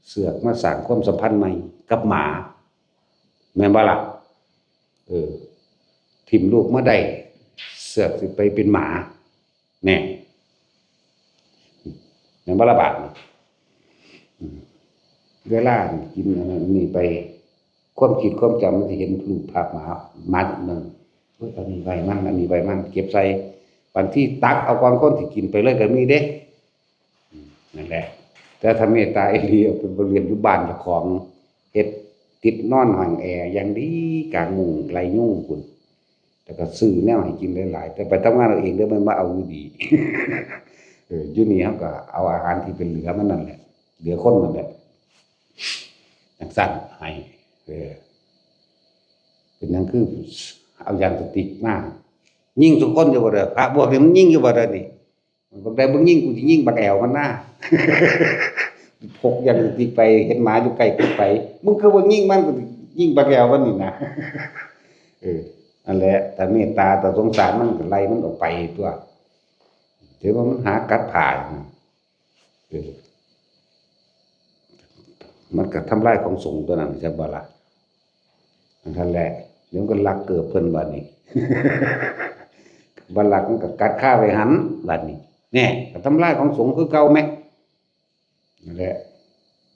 เสือกมาสร้างความสัมพันธ์ใหม่กับหมาแม่นบ่ล่ะทิ่มลูกมาได้เสือกสิไปเป็นหมาแน่แม่นบ่ล่ะบาดเวลากินอันนั้นนี่ไปความคิดความจำมันสิเห็นรูปภาพหมานั่นอันนี้ไว้มันเก็บใส่บางที่ตักเอาก่อนคนที่กินไปเลยก็มีเด้นั่นแหละแต่ถ้าเมตตาอีหลีเป็นบริเวณอยู่บ้านเจ้าของเฮ็ดติดนอนห้องแอร์อย่างดีกลางมุงไล่ยุงพุ่นแต่ก็ซื้อแนวให้กินหลายๆแต่ไปทำงานเอาเองเด้อมันมาเอาอยู่ดี อยู่นี่เฮาก็เอาอาหารที่เป็นเหลือมันนั่นแหละเหลือคนนั่นแหละจังซั่นให้เป็นหยังคือเอายางสติ๊กมายิงทุกคนอยู่บ่เด้อพระพวกนี้มันยิงอยู่บ่เด้อนี่บักใดมึงยิงกูสิยิงบักแอวมันนะ พกยางสติ๊กไปเห็นหมาอยู่ใกล้กูไปมึงคือบ่ยิงมันกูสิยิงบักแอวมันนี่นะ นั่นแหละแต่เมตตาแต่สงสารมันก็ไล่มันออกไปตัวถือว่ามันหากัดผ่ามันก็ทำลายของสงฆ์ตัวนั้นใช่บ่ล่ะนั่นแหละเดี๋ยวมันก็ลักเกิดเพิ่นบัดนี้ บัดลักมันก็กัดฆ่าไว้หันบัดนี้แน่ก็ทำลายของสงฆ์คือเก่าแม่นั่นแหละ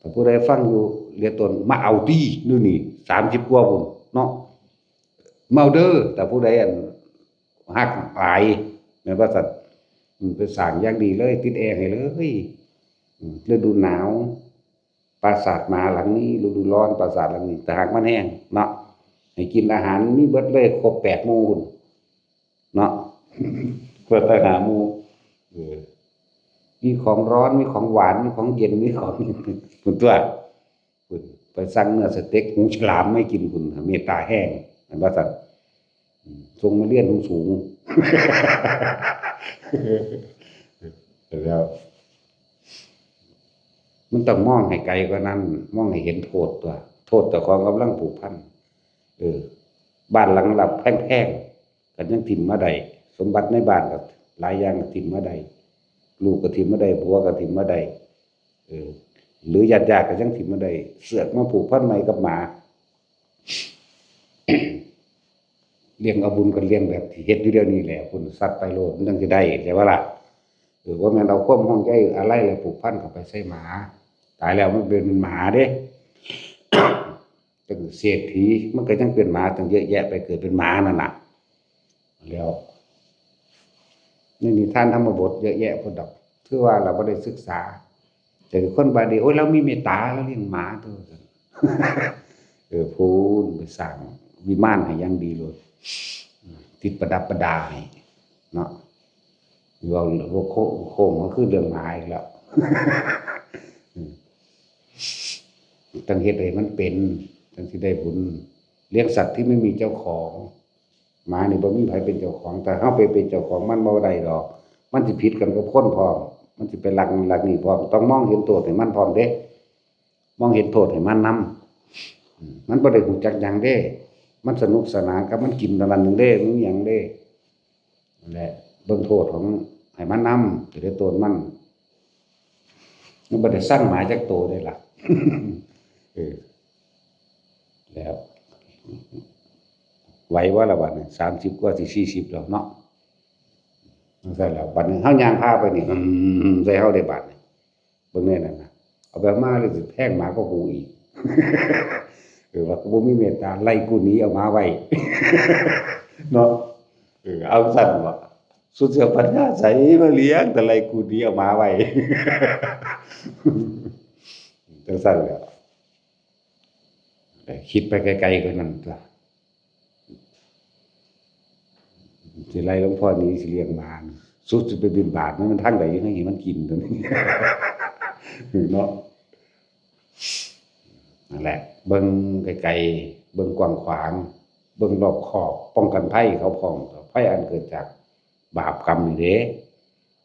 ถ้าผู้ใดฟังอยู่เรียกตนมาเอาตินู่นนี่30กว่าพุ่นเนาะเมาเด้อแต่ผู้ใดอันฮักหลายแม่นว่าซั่นไปสร้างอย่างดีเลยติดแอร์ให้เลยฤดูหนาวปราสาทหมาหลังนี้ฤดูร้อนปราสาทหลังนี้แต่หากมันแห้งเนาะให้กินอาหารมีเบิดเลยครบ8หมู่เนาะ เพื่อแต่หาหมู่ มีของร้อนมีของหวานมีของเย็นมีของคุณตัวคุณไปสั่งเนื้อสเต็กหูฉลามไม่กินคุณเมตตาแห้งอันว่าสัตว์ทรงมาเลี่ยนสูงแล้วมันต้องมองให้ไกลกว่านั้นมองให้เห็นโทษตัวโทษต่อของกำลังผูกพันเออบ้านหลังหลับแพงๆกันยังถิ่มมาได้สมบัติในบ้านกับหลายอย่างก็ถิ่มมาได้ลูกก็ถิ่มมาได้ผัวก็ถิ่มมาได้เออหรือญาติๆก็ยังถิ่มมาได้เสือกมาผูกพันใหม่กับหมาเลี้ยงเอาบุญกันเลี้ยงแบบที่เฮ็ดอยู่เดี๋ยวนี้แหละคุณสัตว์ไปโลดมันจังสิได้ใช่ป่ะล่ะว่าแม่นเอาความห่วงใยอะไรเลยผูกพันเข้าไปใส่หมาตายแล้วมันเป็นหมาเด้จังเศรษฐีมันก็ยังเป็นหมาตั้งเยอะแยะไปเกิดเป็นหมานั่นน่ะแล้วในนิทานธรรมบทเยอะแยะพุ่นดอกคือว่าเราบ่ได้ศึกษาแต่คนบาดนี้โอ้ยเรามีเมตตาเราเลี้ยงหมาตัวพูนไปสร้างวิมานให้อย่างดีเลยติดประดับประดาให้เนาะว่าโค้งก็คือเรื่องหมาอีกแล้วตั้งเฮ็ดให้มันเป็นตั้งที่ได้บุญเลี้ยงสัตว์ที่ไม่มีเจ้าของหมานี่บ่มีใครเป็นเจ้าของแต่เฮาไปเป็นเจ้าของมันบ่ได้ดอกมันสิผิดกันกับคนพร้อมมันสิไปลักนี่พร้อมต้องมองเห็นโทษให้มันพร้อมเด้มองเห็นโทษให้มันนำมันบ่ได้รู้จักหยังเด้มันสนุกสนานกับมันกินตอนนั้นนึงเด้มันหยังเด้นั่นแหละเบิ่งโทษของให้มันนำสิได้โตนมันบ่ได้สร้างหมาจักโตได้ล่ะแล้วไหวว่าละบัดนี้30กว่าสิ40แล้วเนาะจังซั่นแล้วบัดนี้เฮาย่างพาไปนี่ใส่เฮาได้บาดนี่เบิ่งแน่นั่นน่ะเอาไปมาเลยสิแพงหมาก็กูอีกว่ากูบ่มีเมตตาไล่กูหนีเอามาไว้เนาะเอาซั่นบ่สุดเสียปัญญาใส่มาเลี้ยงแต่ไล่กูหนีเอามาไว้จังซั่นแหล้วคิดไปไกลๆกว่านั้นตัวสิไล่หลวงพ่อหนีสิเลี้ยงหมาสุดสิไปบิณฑบาตมันทางใดยังให้มันกินตัวนี้เนาะนั่นแหละเบิ่งไกลๆเบิ่งกว้างขวางเบิ่งรอบคอบป้องกันภัยเขาพร้อมภัยอันเกิดจากบาปกรรมนี่เด้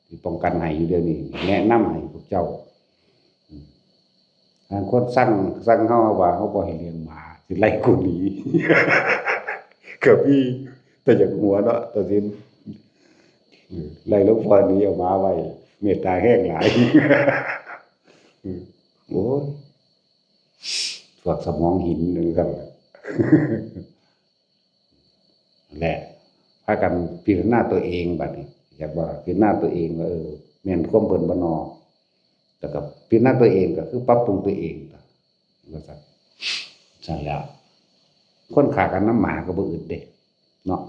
ที่ป้องกันให้อยู่เดี๋ยวนี้แนะนำให้พวกเจ้าทางคนสั่งเฮาว่าเฮาบ่ให้เลี้ยงหมาสิไล่กูหนีก็มีแต่จากหัวเนาะตัดสินไล่หลวงพ่อหนีเอาหมาไว้เมตตาแห้งหลายโอ้ยพวกสมองหินนึงกันแหละพากันพิจารณาตัวเองบัดนี้อยากว่าพิจารณาตัวเองว่าแม่นความเพิ่นบ่นอแต่กับพิจารณาตัวเองก็คือปรับปรุงตัวเองว่าซั่นใช่แล้วคนฆ่ากันน้ำหมาก็บ่อึดเด้เนาะ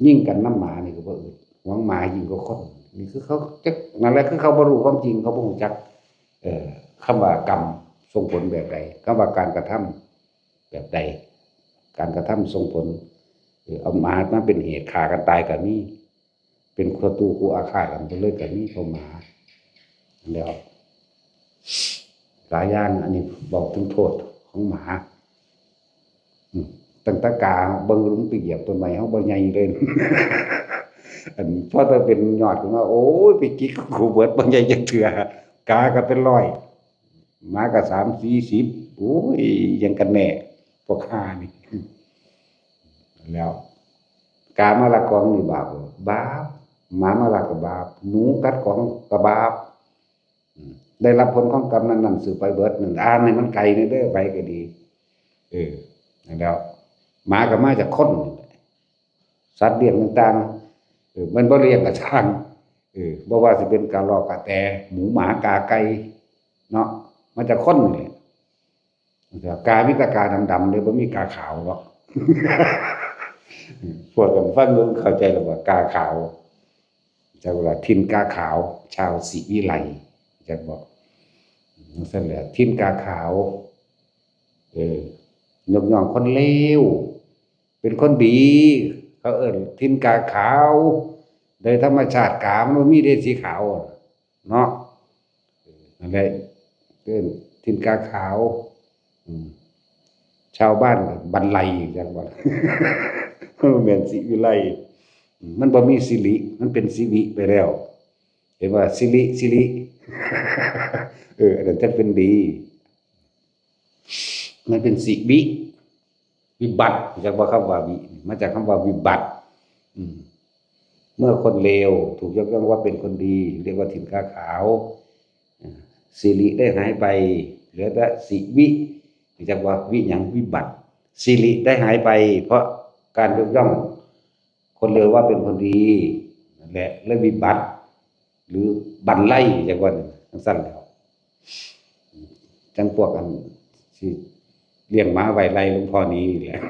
ยิ่งกันน้ำหมานี่ก็บ่อึดหวงหมายิ่งกว่าคนนี่คือเขาจักนั่นแหละคือเขาบ่รู้ความจริงเขาบ่รู้จักคำว่ากรรมส่งผลแบบใดคำว่าการกระทำแบบใดการกระทำส่งผลเอาหมามาเป็นเหตุฆ่ากันตายก็มีเป็นศัตรูคู่อาฆาตกันไปเลยก็มีเพราะหมาแล้วหลายอย่างอันนี้บอกถึงโทษของหมาตั้งแต่กาเบิ่งลุงไปเหยียบต้นไม้เฮาบ่ใหญ่เลยอันพอถ้าเป็นยอดขึ้นมาโอ้ยไปจิกกูเบิดบ่ใหญ่จักเทื่อกาก็เป็น100หมาก็30-40โอ้ยยังกันแน่พวกห่านี่แล้วกามาลักของนี่บาปหมามาลักก็บาปหนูกัดของก็บาปได้รับผลของกรรมนั้นสืบไปเบิดนั่นอ่านให้มันไกลนี่เด้อไปก็ดีแล้วหมาก็มาจากคนสัตว์เลี้ยงต่างๆมันบ่เลี้ยงกระช่างบ่ว่าสิเป็นกะรอกกะแตหมูหมากาไก่เนาะมาจากคนนี่กามีแต่กาดำๆเด้บ่มีกาขาวหรอกพวกกันฟังดูเข้าใจแล้วว่ากาขาวจักว่าทินกาขาวชาวศรีวิไลจักบอกนั่นแหละทินกาขาวยกย่องคนเลวเป็นคนดีเขาทินกาขาวโดยธรรมชาติกามันมีได้สีขาว เนาะนั่นแหละเอิ้นถิ่นกาขาวอืมชาวบ้านก็บันไลจังว่ามันแม่นสิวิไลมันบ่มีสิริมันเป็นสิวิไปแล้วเห็นว่าสิริอันนั้นจังเป็นดีมันเป็นสิวิวิบัติจากว่าคำว่าวิมาจากคำว่าวิบัติอืมเมื่อคนเลวถูกยกย่องว่าเป็นคนดีเรียกว่าถิ่นกาขาวสิริได้หายไปเหลือแต่สิวิจากว่าวิหยังวิบัติสิริได้หายไปเพราะการยกย่องคนเลวว่าเป็นคนดีนั่นแหละและวิบัติหรือบันไล่จากว่าจังซั่นแล้วจังพวกอันสิเลี้ยงหมาไว้ไล่หลวงพ่อนี้นี่แหละ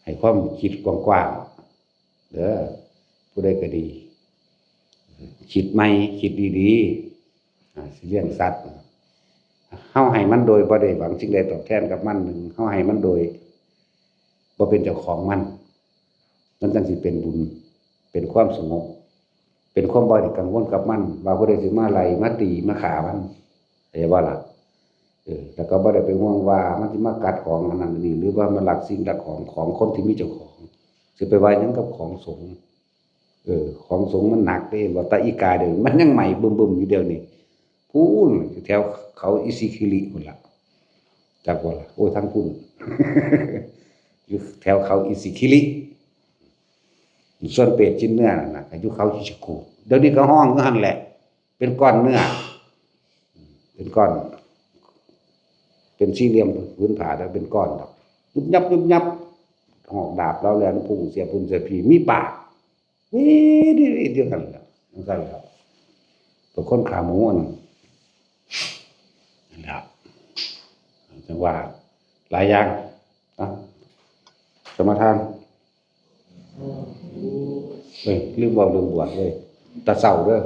ให้ความคิดกว้างๆเด้อผู้ใดก็ดีคิดใหม่คิดดีๆสิเลี้ยงสัตว์เฮาให้มันโดยบ่ได้หวังสิ่งใดตอบแทนกับมันหนึ่งเฮาให้มันโดยบ่เป็นเจ้าของมันจังสิเป็นบุญเป็นความสงบเป็นความบ่ได้กังวลกับมันว่าผู้ใดสิมาไล่มาตีมาฆ่ามันเข้าใจบ่ล่ะแล้วก็บ่ได้ไปห่วงว่ามันสิมากัดของอันนั้นอันนี้หรือว่ามันลักสิ่งลักของคนที่มีเจ้าของสิไปว่าหยังกับของสงฆ์ของสงฆ์มันหนักเด้ว่าตาอีกาเดี๋ยวมันยังใหม่บึ้มๆอยู่เดี๋ยวนี้พูนอยู่แถวเขาอิซิคิริพุ่นล่ะจักบ่ล่ะโอ้ทั้งพุ่น อยู่แถวเขาอิซิคิริส่วนเป็ดชิ้นเนื้อนั่นน่ะก็อยู่เขาฮิชิคุเดี๋ยวนี้ก็ห้องคือหั่นแหละเป็นก้อนเนื้อเป็นก้อนเป็นสี่เหลี่ยมพื้นผาแล้วเป็นก้อนดอกยุบยับหอกดาบแล้วแลนพุ่งเสียพุ่นเสียผีมีปากนี่เดียวกันแหละจังซั่นแหล้วเป็นคนขาหมูอันนั้นนั่นแหละจังว่าหลายอย่างนะสมทานเฮ้ยลืมเว้าเรื่องบวชเว้ยตาเศร้าเด้อ